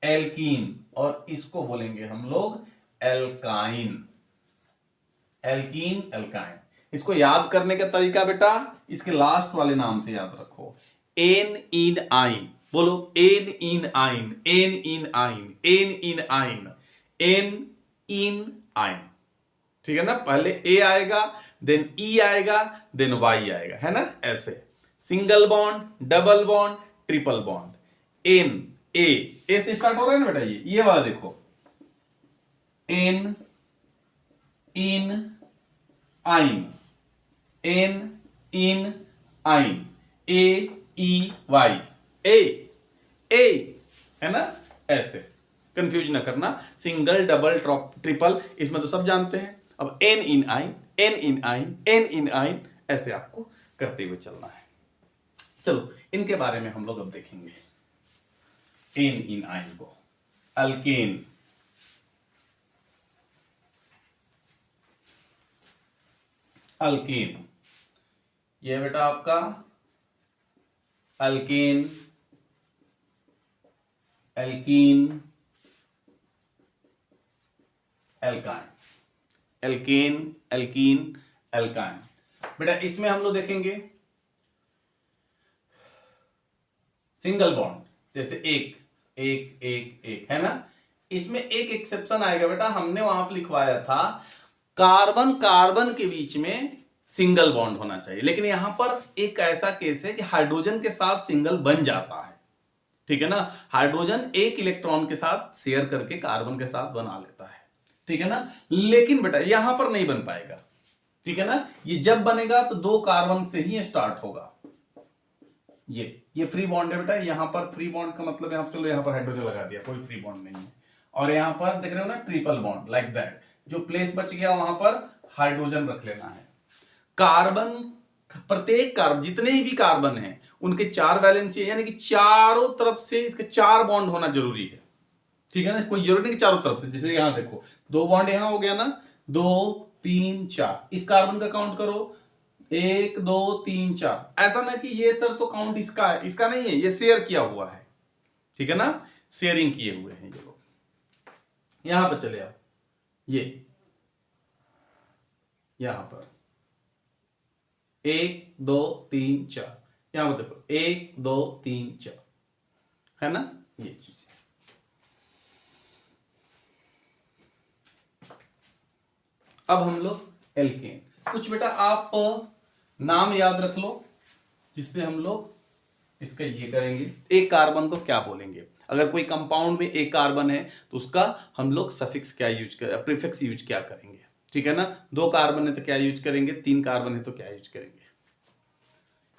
एल्कीन। और इसको बोलेंगे हम लोग एल्काइन। Alkene, alkyne. इसको याद करने का तरीका बेटा इसके लास्ट वाले नाम से याद रखो, एन इन आइन। बोलो, एन इन आइन, एन इन आइन, एन इन आइन, एन इन आइन, ठीक है ना। पहले ए आएगा, देन ई आएगा, देन वाई आएगा, है ना, ऐसे। Single bond, double bond, triple bond, N, A से स्टार्ट हो रहा है ना बेटा, ये वाला देखो, एन इन आइन, एन इन आइन, ए ई वाई, ए, है ना, ऐसे। कंफ्यूज ना करना, सिंगल डबल ट्रिपल इसमें तो सब जानते हैं। अब एन इन आइन, एन इन आइन, एन इन आइन, ऐसे आपको करते हुए चलना है। चलो इनके बारे में हम लोग अब देखेंगे। एन इन आइन को, अल्केन, अल्केन, ये बेटा आपका alkane, alkene, alkyne, alkane, alkene, alkyne. बेटा इसमें हम लोग देखेंगे सिंगल बॉन्ड, जैसे एक एक एक एक, है ना। इसमें एक एक्सेप्शन आएगा बेटा, हमने वहां पर लिखवाया था कार्बन कार्बन के बीच में सिंगल बॉन्ड होना चाहिए, लेकिन यहां पर एक ऐसा केस है कि हाइड्रोजन के साथ सिंगल बन जाता है, ठीक है ना। हाइड्रोजन एक इलेक्ट्रॉन के साथ शेयर करके कार्बन के साथ बना लेता है, ठीक है ना। लेकिन बेटा यहां पर नहीं बन पाएगा, ठीक है ना। ये जब बनेगा तो दो कार्बन से ही स्टार्ट होगा। ये फ्री बॉन्ड है बेटा, यहां पर फ्री बॉन्ड का मतलब यहां पर, चलो यहां पर हाइड्रोजन लगा दिया, कोई फ्री बॉन्ड नहीं है। और यहां पर देख रहे हो ना, ट्रिपल बॉन्ड, लाइक दैट। जो प्लेस बच गया वहां पर हाइड्रोजन रख लेना है। कार्बन, प्रत्येक कार्बन, जितने भी कार्बन हैं उनके 4 वैलेंसी है, यानी कि चारों तरफ से इसके 4 बॉन्ड होना जरूरी है, ठीक है ना। कोई जरूरी नहीं कि चारों तरफ से, जैसे यहां देखो 2 बॉन्ड यहां हो गया ना, 2 3 4, इस कार्बन का काउंट करो 1 2 3 4। ऐसा ना कि ये सर तो काउंट इसका है, इसका नहीं है, ये शेयर किया हुआ है, ठीक है ना, शेयरिंग किए हुए हैं ये लोग। यहां पर चले आओ, ये यहां पर 1 2 3 4, यहां पर देखो 1 2 3 4, है ना ये चीज। अब हम लोग एल्केन, कुछ बेटा आप नाम याद रख लो जिससे हम लोग इसका ये करेंगे। एक कार्बन को क्या बोलेंगे, अगर कोई कंपाउंड में एक कार्बन है तो उसका हम लोग सफिक्स क्या यूज कर, प्रीफिक्स यूज क्या करेंगे, ठीक है ना। 2 कार्बन है तो क्या यूज करेंगे, 3 कार्बन है तो क्या यूज करेंगे।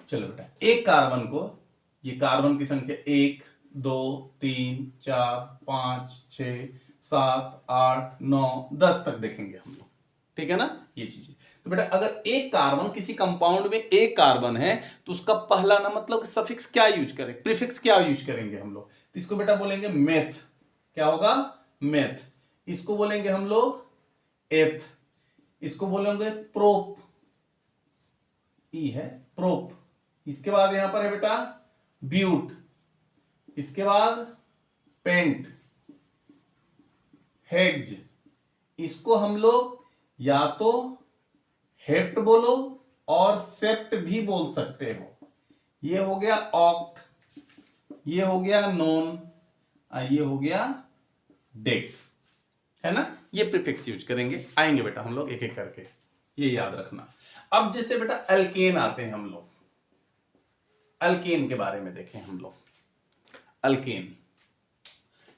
चलो बेटा, एक कार्बन को, ये कार्बन की संख्या 1 2 3 4 5 6 7 8 9 10 तक देखेंगे हम लोग, ठीक है ना ये चीजें। तो बेटा अगर एक कार्बन, किसी कंपाउंड में एक कार्बन है तो उसका पहला ना मतलब सफिक्स क्या यूज करें, प्रीफिक्स क्या यूज करेंगे हम लोग। तो इसको बेटा बोलेंगे मेथ, क्या होगा मेथ। इसको बोलेंगे हम लोग एथ, इसको बोलेंगे प्रोप, ई है प्रोप। इसके बाद यहां पर है बेटा ब्यूट, इसके बाद पेंट, हेक्ज। इसको हम लोग या तो हेप्ट बोलो और सेप्ट भी बोल सकते हो। ये हो गया ऑक्ट, ये हो गया नॉन, ये हो गया डेक, है ना। ये प्रीफिक्स यूज करेंगे, आएंगे बेटा हम लोग एक एक करके, ये याद रखना। अब जैसे बेटा अल्केन आते हैं हम लोग, अल्केन के बारे में देखें हम लोग। अल्केन,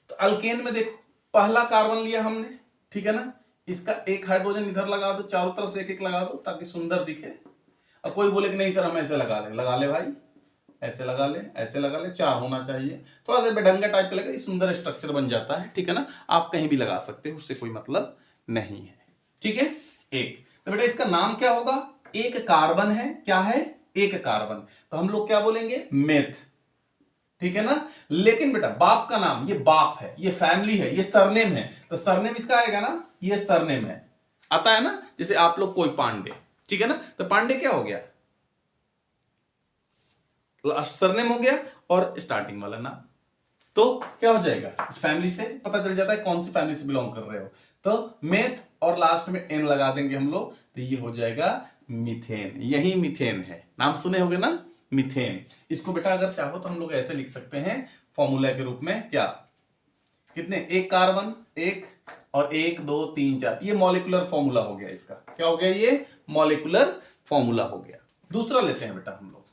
तो अल्केन में देखो पहला कार्बन लिया हमने, ठीक है ना, इसका एक हाइड्रोजन इधर लगा दो, चारों तरफ से एक एक लगा दो ताकि सुंदर दिखे। अब कोई बोले कि नहीं सर हम ऐसे लगा ले भाई, ऐसे लगा ले, ऐसे लगा ले, 4 होना चाहिए, थोड़ा सा बेढंगा टाइप का लगे, सुंदर स्ट्रक्चर बन जाता है, ठीक है ना। आप कहीं भी लगा सकते हो, उससे कोई मतलब नहीं है, ठीक है। एक तो बेटा इसका नाम क्या होगा, एक कार्बन है, क्या है एक कार्बन, तो हम लोग क्या बोलेंगे मेथ, ठीक है ना। लेकिन बेटा बाप का नाम, ये बाप है, ये फैमिली है, ये सरनेम है, तो सरनेम इसका आएगा ना, ये सरनेम है, आता है ना। जैसे आप लोग कोई पांडे, ठीक है ना, तो पांडे क्या हो गया, सरनेम हो गया और स्टार्टिंग वाला नाम, तो क्या हो जाएगा, इस फैमिली से पता चल जाता है कौन सी फैमिली से बिलोंग कर रहे हो। तो मेथ और लास्ट में एन लगा देंगे हम लोग, तो ये हो जाएगा मीथेन, यही मीथेन है, नाम सुने होंगे ना मीथेन। इसको बेटा अगर चाहो तो हम लोग ऐसे लिख सकते हैं फॉर्मूला के रूप में, क्या कितने, एक कार्बन, एक और 1 2 3 4, ये मॉलिक्यूलर फॉर्मूला हो गया इसका, क्या हो गया, ये मॉलिक्यूलर फॉर्मूला हो गया। दूसरा लेते हैं बेटा हम लोग,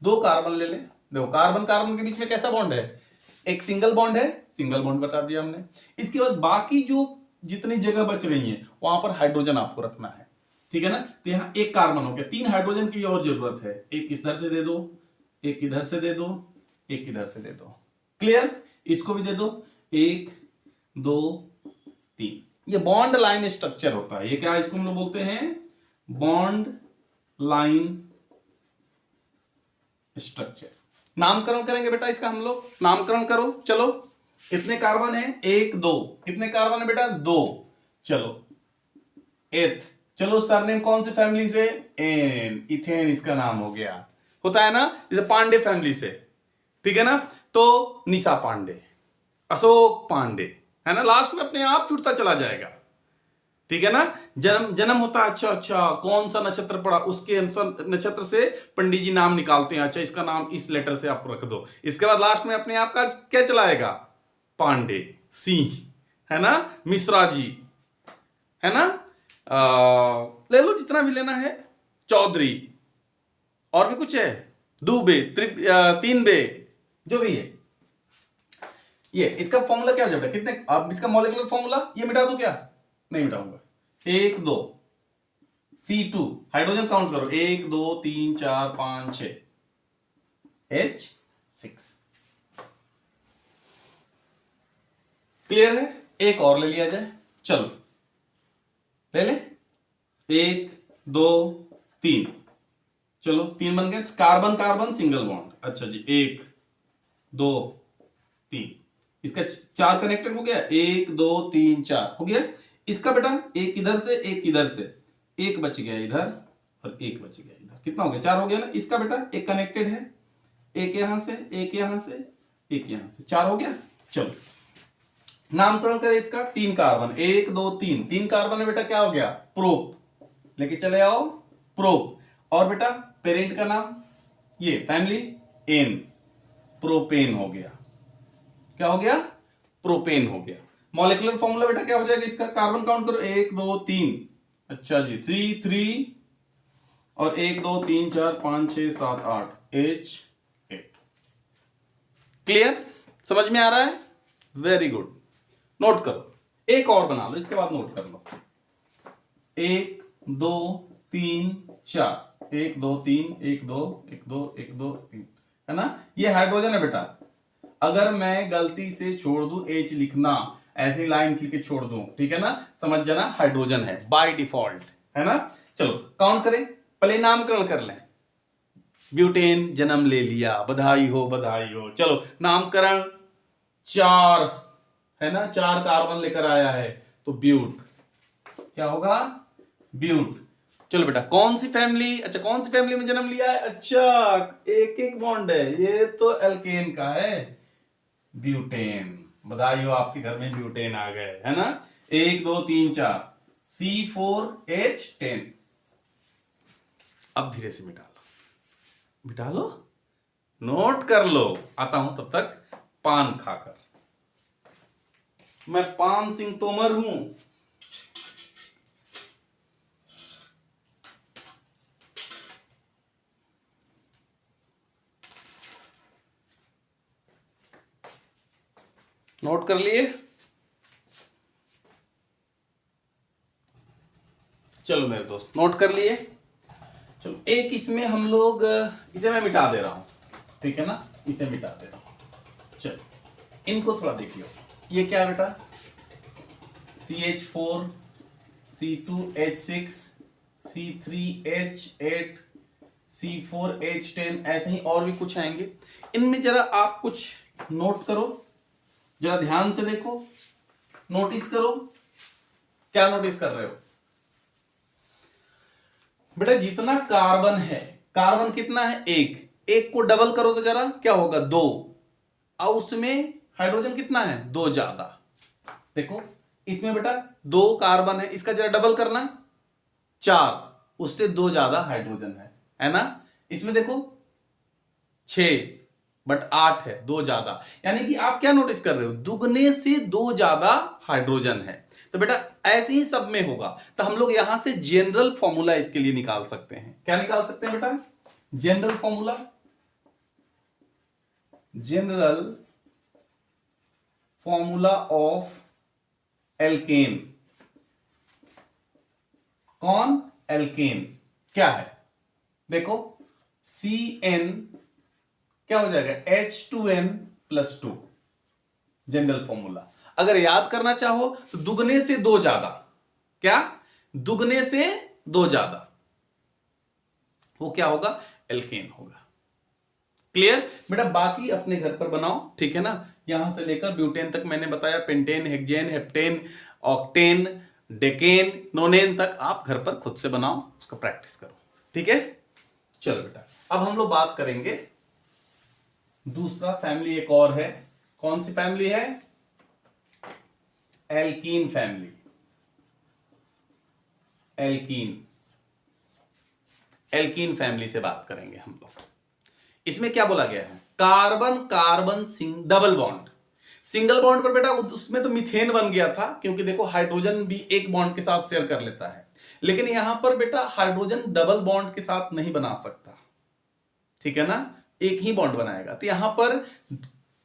2 कार्बन ले लें, देखो कार्बन कार्बन के बीच में कैसा बॉन्ड है, एक सिंगल बॉन्ड है, सिंगल बॉन्ड बता दिया हमने। इसके बाद बाकी जो जितनी जगह बच रही है वहां पर हाइड्रोजन आपको रखना है, ठीक है ना। तो यहां एक कार्बन हो गया, 3 हाइड्रोजन की और जरूरत है, एक इधर से दे दो, एक इधर से दे दो, एक इधर से दे दो, क्लियर। इसको भी दे दो, 1 2 3, ये बॉन्ड लाइन स्ट्रक्चर होता है, ये क्या इसको हम लोग बोलते हैं बॉन्ड लाइन स्ट्रक्चर। नामकरण करेंगे बेटा इसका हम लोग, नामकरण करो, चलो कितने कार्बन है, 1 2, कितने कार्बन है बेटा 2, चलो एथ, चलो सरनेम कौन सी फैमिली से, एन, इथेन इसका नाम हो गया, होता है ना जैसे पांडे फैमिली से, ठीक है ना। तो निशा पांडे, अशोक पांडे, है ना, लास्ट में अपने आप जुड़ता चला जाएगा, ठीक है ना। जन्म होता है, अच्छा अच्छा कौन सा नक्षत्र पड़ा, उसके अनुसार नक्षत्र से पंडित जी नाम निकालते हैं, अच्छा इसका नाम इस लेटर से आप रख दो, इसके बाद लास्ट में अपने आप का क्या चलाएगा, पांडे, सिंह, है ना, मिश्रा जी, है ना, ले लो जितना भी लेना है, चौधरी, और भी कुछ है, दुबे, तीन बे, जो भी है। ये इसका फॉर्मूला क्या हो जाएगा, कितने, अब इसका मॉलिक्यूलर फॉर्मूला ये मिटा दो क्या, नहीं मिटाऊंगा, 1 2 C2, हाइड्रोजन काउंट करो, 1 2 3 4 5 6 H6, क्लियर है। एक और ले लिया जाए, चलो ले ले, 1 2 3, चलो 3 बन गए, कार्बन कार्बन सिंगल बॉन्ड, अच्छा जी 1 2 3, इसका 4 कनेक्टेड हो गया, 1 2 3 4 हो गया। इसका बेटा एक इधर से एक इधर से, एक बच गया इधर और एक बच गया इधर, कितना हो गया? 4 हो गया ना। इसका बेटा एक कनेक्टेड है, एक यहां से एक यहां से एक यहां से, 4 हो गया। चलो नामकरण करें इसका। 3 कार्बन, 1 2 3, 3 कार्बन है बेटा, क्या हो गया? प्रोप, लेके चले आओ प्रोप। और बेटा पेरेंट का नाम, ये फैमिली एन, प्रोपेन हो गया। क्या हो गया? प्रोपेन हो गया। मॉलिक्यूलर फॉर्मूला बेटा क्या हो जाएगा इसका? कार्बन काउंट करो, 1 2 3, अच्छा जी 3 3 और 1 2 3 4 5 6 7 8, H8। क्लियर? समझ में आ रहा है? Very good. नोट करो, एक और बना लो, इसके बाद नोट कर लो। 1 2 3 4, 1 2 3 1 2 1 2 1 2 3, है ना? ये हाइड्रोजन है बेटा। अगर मैं गलती से छोड़ दूं H लिखना, ऐसी लाइन लिख के छोड़ दूं, ठीक है ना, समझ जाना हाइड्रोजन है बाय डिफॉल्ट, है ना? चलो काउंट करें, पहले नामकरण कर लें। ब्यूटेन जन्म ले लिया, बधाई हो बधाई हो। चलो नामकरण, 4 है ना, 4 कार्बन लेकर आया है, तो ब्यूट, क्या होगा? ब्यूट। चलो बेटा कौन सी फैमिली, अच्छा कौन सी फैमिली में जन्म लिया है? अच्छा एक एक बॉन्ड है, ये तो एल्केन का है, ब्यूटेन। बधाई हो, आपके घर में ब्यूटेन आ गए, है ना? 1 2 3 4, C4H10। अब धीरे से मिटा लो, मिटा लो, नोट कर लो। आता हूं तब तक पान खाकर। मैं पान सिंह तोमर हूं। नोट कर लिए? चलो मेरे दोस्त नोट कर लिए। चलो एक इसमें हम लोग, इसे मैं मिटा दे रहा हूं, ठीक है ना, इसे मिटा दे रहा हूं। चलो इनको थोड़ा देख लो। ये क्या है बेटा? CH4 C2H6 C3H8 C4H10, ऐसे ही और भी कुछ आएंगे। इनमें जरा आप कुछ नोट करो, जरा ध्यान से देखो, नोटिस करो। क्या नोटिस कर रहे हो बेटा? जितना कार्बन है, कार्बन कितना है? एक, एक को डबल करो तो जरा क्या होगा? 2। और उसमें हाइड्रोजन कितना है? 2 ज्यादा। देखो इसमें बेटा 2 कार्बन है, इसका जरा डबल करना, 4, उससे 2 ज्यादा हाइड्रोजन है ना? इसमें देखो 6 बट 8 है, 2 ज्यादा। यानी कि आप क्या नोटिस कर रहे हो? दुगने से 2 ज्यादा हाइड्रोजन है। तो बेटा ऐसे ही सब में होगा। तो हम लोग यहां से जनरल फॉर्मूला इसके लिए निकाल सकते हैं। क्या निकाल सकते हैं बेटा? General formula, general formula of alkene. कौन? एल्केन। क्या है? देखो CN क्या हो जाएगा? H2N+2, general formula. अगर याद करना चाहो तो दुगने से 2 ज्यादा, क्या? दुगने से 2 ज्यादा, वो क्या होगा? एल्केन होगा। क्लियर बेटा? बाकी अपने घर पर बनाओ, ठीक है ना? यहां से लेकर ब्यूटेन तक मैंने बताया, pentane, hexane, heptane, octane, decane, नोनेन तक आप घर पर खुद से बनाओ, उसका प्रैक्टिस करो, ठीक है? चलो बेटा अब हम लोग बात करेंगे दूसरा फैमिली, एक और है। कौन सी फैमिली है? Alkene family. Alkene, alkene family से बात करेंगे हम लोग। इसमें क्या बोला गया है? Carbon carbon double bond. Single bond पर बेटा उसमें तो मीथेन बन गया था, क्योंकि देखो हाइड्रोजन भी एक बॉन्ड के साथ शेयर कर लेता है। लेकिन यहां पर बेटा हाइड्रोजन डबल बॉन्ड के साथ नहीं बना सकता, ठीक है ना? एक ही बॉन्ड बनाएगा। तो यहां पर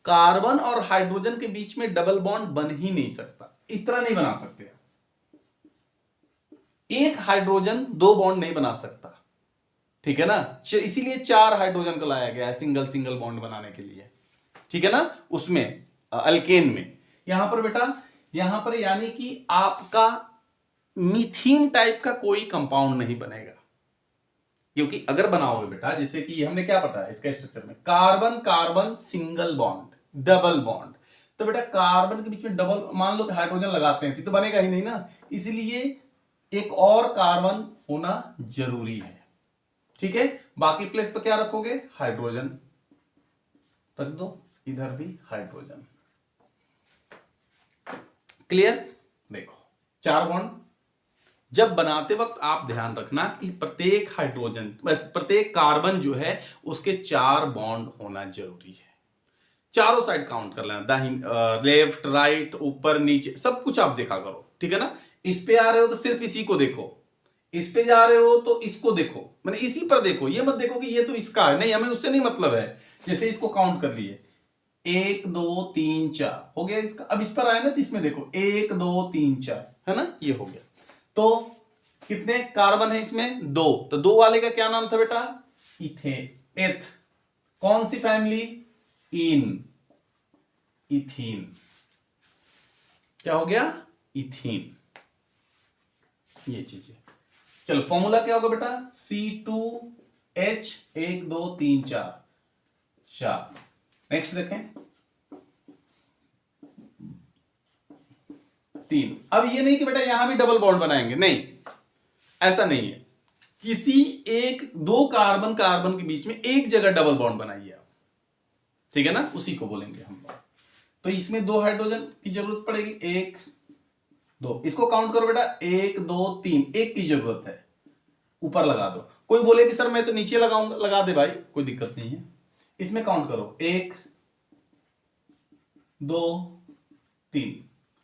कार्बन और हाइड्रोजन के बीच में डबल बॉन्ड बन ही नहीं सकता, इस तरह नहीं बना सकते। एक हाइड्रोजन 2 बॉन्ड नहीं बना सकता, ठीक है ना? इसीलिए 4 हाइड्रोजन को लाया गया है सिंगल सिंगल बॉन्ड बनाने के लिए, ठीक है ना? उसमें अल्केन में यहां पर बेटा, यहां पर यानी कि आपका मीथीन टाइप का कोई कंपाउंड नहीं बनेगा। क्योंकि अगर बनाओगे बेटा, जैसे कि हमने क्या बताया इसका स्ट्रक्चर में, carbon carbon single bond, double bond, तो बेटा कार्बन के बीच में डबल मान लो कि हाइड्रोजन लगाते हैं तो बनेगा ही नहीं ना, इसलिए एक और कार्बन होना जरूरी है। ठीक है, बाकी प्लेस पर क्या रखोगे, हाइड्रोजन रख दो, इधर भी हाइड्रोजन। क्लियर। देखो 4 बॉन्ड जब बनाते वक्त आप ध्यान रखना कि प्रत्येक हाइड्रोजन प्रत्येक कार्बन जो है उसके 4 बॉन्ड होना जरूरी है। चारों साइड काउंट कर लेना, दाहिनी लेफ्ट राइट ऊपर नीचे सब कुछ आप देखा करो, ठीक है ना। इस पे आ रहे हो तो सिर्फ इसी को देखो, इस पे जा रहे हो तो इसको देखो, मैंने इसी पर देखो, ये मत देखो कि ये तो इसका है, नहीं हमें उससे नहीं मतलब है। जैसे इसको काउंट कर लिए 1 2 3 4 हो गया इसका, अब इस पर आए ना तो इसमें देखो 1 2 3 4 है ना, ये हो गया। तो कितने कार्बन है इसमें, 2, तो 2 वाले का क्या नाम था बेटा, एथ। कौन सी फैमिली, इथीन। क्या हो गया, इथीन, ये चीजें। चलो फॉर्मूला क्या होगा बेटा, C2H 1 2 3 4। नेक्स्ट देखें 3। अब ये नहीं कि बेटा यहां भी डबल बॉन्ड बनाएंगे, नहीं ऐसा नहीं है। किसी एक दो कार्बन के बीच में एक जगह डबल बॉन्ड बनाइए आप, ठीक है ना, उसी को बोलेंगे हम लोग। तो इसमें 2 हाइड्रोजन की जरूरत पड़ेगी, 1 2, इसको काउंट करो बेटा 1 2 3, एक की जरूरत है, ऊपर लगा दो। कोई बोले कि सर मैं तो नीचे लगाऊंगा, लगा दे भाई, कोई दिक्कत नहीं है। इसमें काउंट करो 1 2 3।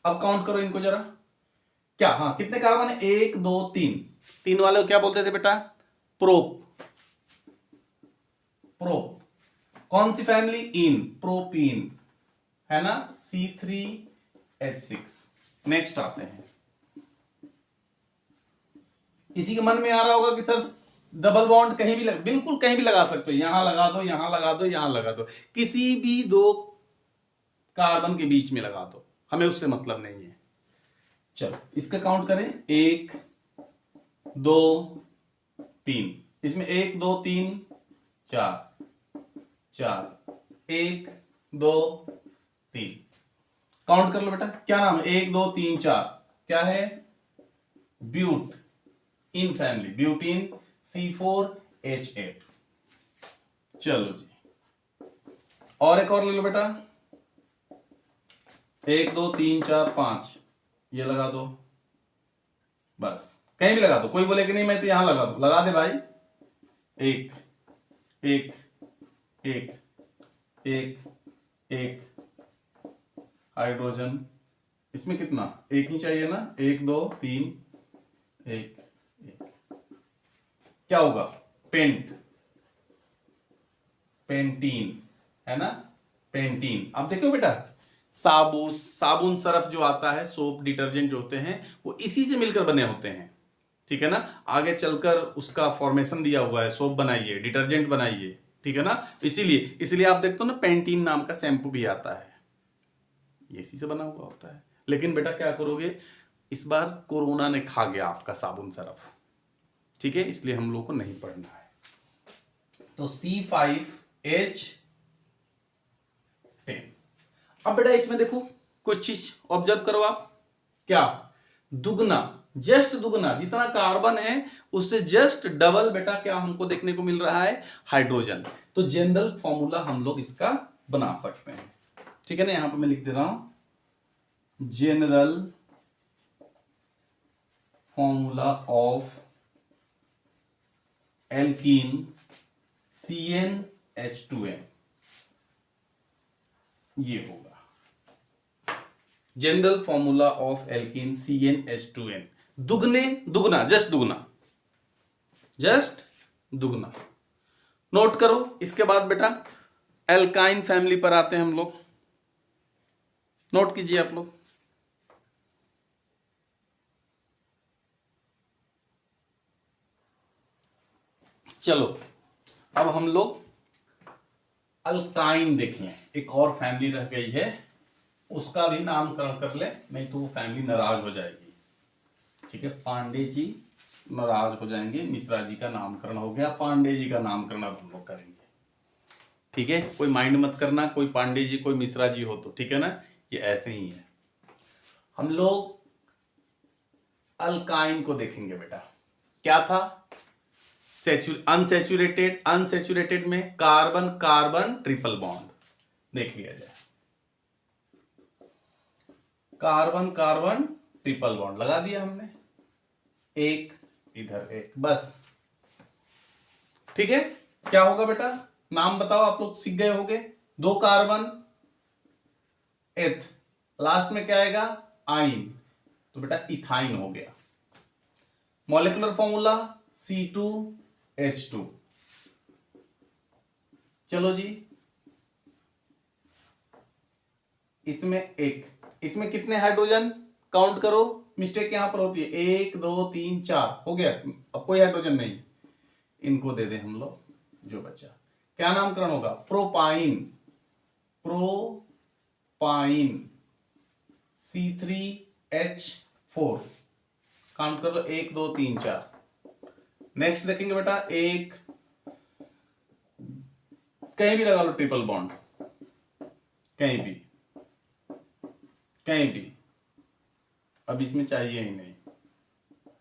अब काउंट करो इनको जरा, क्या, हाँ कितने कार्बन है, 1 2 3। 3 वाले को क्या बोलते थे बेटा, प्रोप। कौन सी फैमिली, इन, प्रोपीन है ना, C3H6। नेक्स्ट आते हैं, इसी के मन में आ रहा होगा कि सर डबल बॉन्ड कहीं भी बिल्कुल कहीं भी लगा सकते हो, यहां लगा दो, यहां लगा दो, यहां लगा दो, किसी भी 2 कार्बन के बीच में लगा दो, हमें उससे मतलब नहीं है। चलो इसका काउंट करें, 1 2 3, इसमें 1 2 3 4 1 2 3। काउंट कर लो बेटा, क्या नाम है, 1 2 3 4, क्या है, ब्यूट, इन फैमिली, ब्यूटीन, C4H8। चलो जी, और एक और ले लो बेटा, 1 2 3 4 5, ये लगा दो, बस कहीं भी लगा दो। कोई बोले कि नहीं मैं तो यहां लगा दो, लगा दे भाई, 1 1 1 1 1 हाइड्रोजन, इसमें कितना, 1 ही चाहिए ना, 1 2 3 1 1, क्या होगा, पेंटीन है ना, पेंटीन। अब देखो बेटा साबुन सरफ जो आता है, सोप डिटर्जेंट जो होते हैं वो इसी से मिलकर बने होते हैं, ठीक है ना। आगे चलकर उसका फॉर्मेशन दिया हुआ है, सोप बनाइए, डिटर्जेंट बनाइए, ठीक है ना। इसलिए आप देखते हो ना, पेंटीन नाम का शैम्पू भी आता है, ये इसी से बना हुआ होता है। लेकिन बेटा क्या करोगे, इस बार कोरोना ने खा गया आपका साबुन सरफ, ठीक है, इसलिए हम लोग को नहीं पढ़ना है। तो C5H10। अब बेटा इसमें देखो कुछ चीज ऑब्जर्व करो आप, क्या, दुगना, जस्ट दुगना, जितना कार्बन है उससे जस्ट डबल बेटा क्या हमको देखने को मिल रहा है, हाइड्रोजन। तो जनरल फॉर्मूला हम लोग इसका बना सकते हैं, ठीक है ना। यहां पर मैं लिख दे रहा हूं, general formula of alkene CnH2n, ये होगा general formula of alkene CnH2n। दुगना, जस्ट दुगना। नोट करो। इसके बाद बेटा एल्काइन फैमिली पर आते हैं हम लोग, नोट कीजिए आप लोग। चलो अब हम लोग अल्काइन देखें, एक और फैमिली रह गई है, उसका भी नामकरण कर ले, नहीं तो वो फैमिली नाराज हो जाएगी, ठीक है। पांडे जी नाराज हो जाएंगे, मिश्रा जी का नामकरण हो गया, पांडे जी का नामकरण अब हम लोग करेंगे, ठीक है। कोई माइंड मत करना, कोई पांडे जी कोई मिश्रा जी हो तो, ठीक है ना। ये ऐसे ही है। हम लोग अल्काइन को देखेंगे बेटा, क्या था, अनसैचुरेटेड, अनसैचुरेटेड में कार्बन कार्बन ट्रिपल बॉन्ड देख लिया जाए, कार्बन कार्बन ट्रिपल बॉन्ड लगा दिया हमने, एक इधर एक, बस ठीक है। क्या होगा बेटा, नाम बताओ, आप लोग सीख गए होंगे, 2 कार्बन एथ, लास्ट में क्या आएगा, आइन, तो बेटा इथाइन हो गया। Molecular formula C2H2। चलो जी, इसमें एक, इसमें कितने हाइड्रोजन काउंट करो, मिस्टेक यहां पर होती है, 1 2 3 4 हो गया, अब कोई हाइड्रोजन नहीं, इनको दे दें हम लोग, जो बचा क्या नामकरण होगा, प्रोपाइन, प्रोपाइन C3H4, काउंट कर लो 1 2 3 4। नेक्स्ट देखेंगे बेटा, एक कहीं भी लगा लो ट्रिपल बॉन्ड, कहीं भी कहीं भी, अब इसमें चाहिए ही नहीं,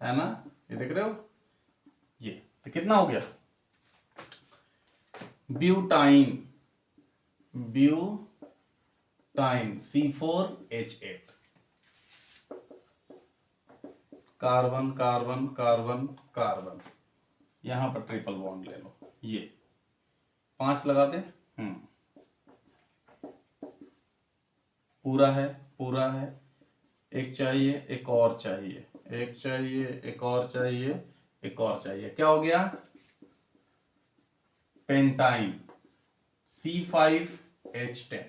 है ना, ये देख रहे हो, ये तो कितना हो गया, butyne, butyne C4H8, carbon carbon carbon carbon, यहां पर ट्रिपल बॉन्ड ले लो, ये 5 लगा दे, पूरा है, पूरा है, एक चाहिए, एक और चाहिए, एक चाहिए, एक और चाहिए, एक और चाहिए, क्या हो गया, पेंटाइन C5H10,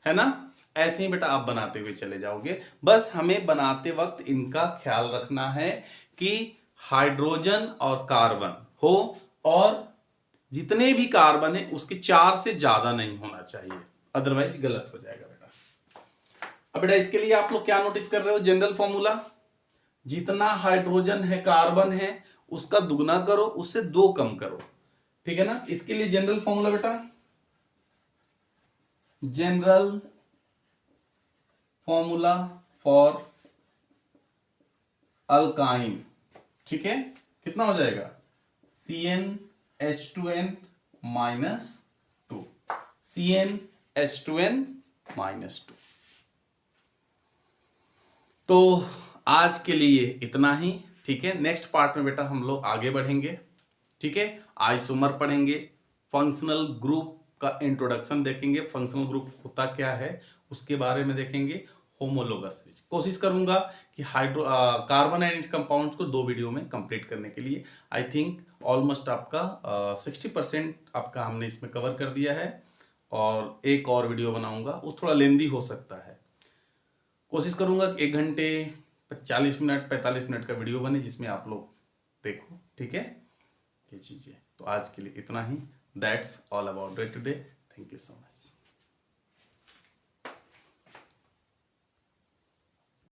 है ना। ऐसे ही बेटा आप बनाते हुए चले जाओगे, बस हमें बनाते वक्त इनका ख्याल रखना है कि हाइड्रोजन और कार्बन हो, और जितने भी कार्बन है उसके 4 से ज्यादा नहीं होना चाहिए, अदरवाइज गलत हो जाएगा बेटा। अब बेटा इसके लिए आप लोग क्या नोटिस कर रहे हो, जनरल फॉर्मूला, जितना हाइड्रोजन है कार्बन है उसका दुगना करो, उससे 2 कम करो, ठीक है ना। इसके लिए जनरल फॉर्मूला बेटा, जनरल फॉर्मूला फॉर अल्काइन, ठीक है, कितना हो जाएगा, CnH2n -2, CnH2n -2। तो आज के लिए इतना ही, ठीक है। नेक्स्ट पार्ट में बेटा हम लोग आगे बढ़ेंगे, ठीक है, आइसोमर पढ़ेंगे, फंक्शनल ग्रुप का इंट्रोडक्शन देखेंगे, फंक्शनल ग्रुप होता क्या है उसके बारे में देखेंगे, होमोलोगस, कोशिश करूंगा कि कार्बन एंड कंपाउंड्स को 2 वीडियो में कंप्लीट करने के लिए। आई थिंक ऑलमोस्ट आपका 60% आपका हमने इसमें कवर कर दिया है, और एक और वीडियो बनाऊंगा, वो थोड़ा लेंदी हो सकता है, कोशिश करूंगा कि 1 घंटे 40 मिनट 45 मिनट का वीडियो बने जिसमें आप लोग देखो, ठीक है, ये चीजें। तो आज के लिए इतना ही, that's all about day today, thank you so much.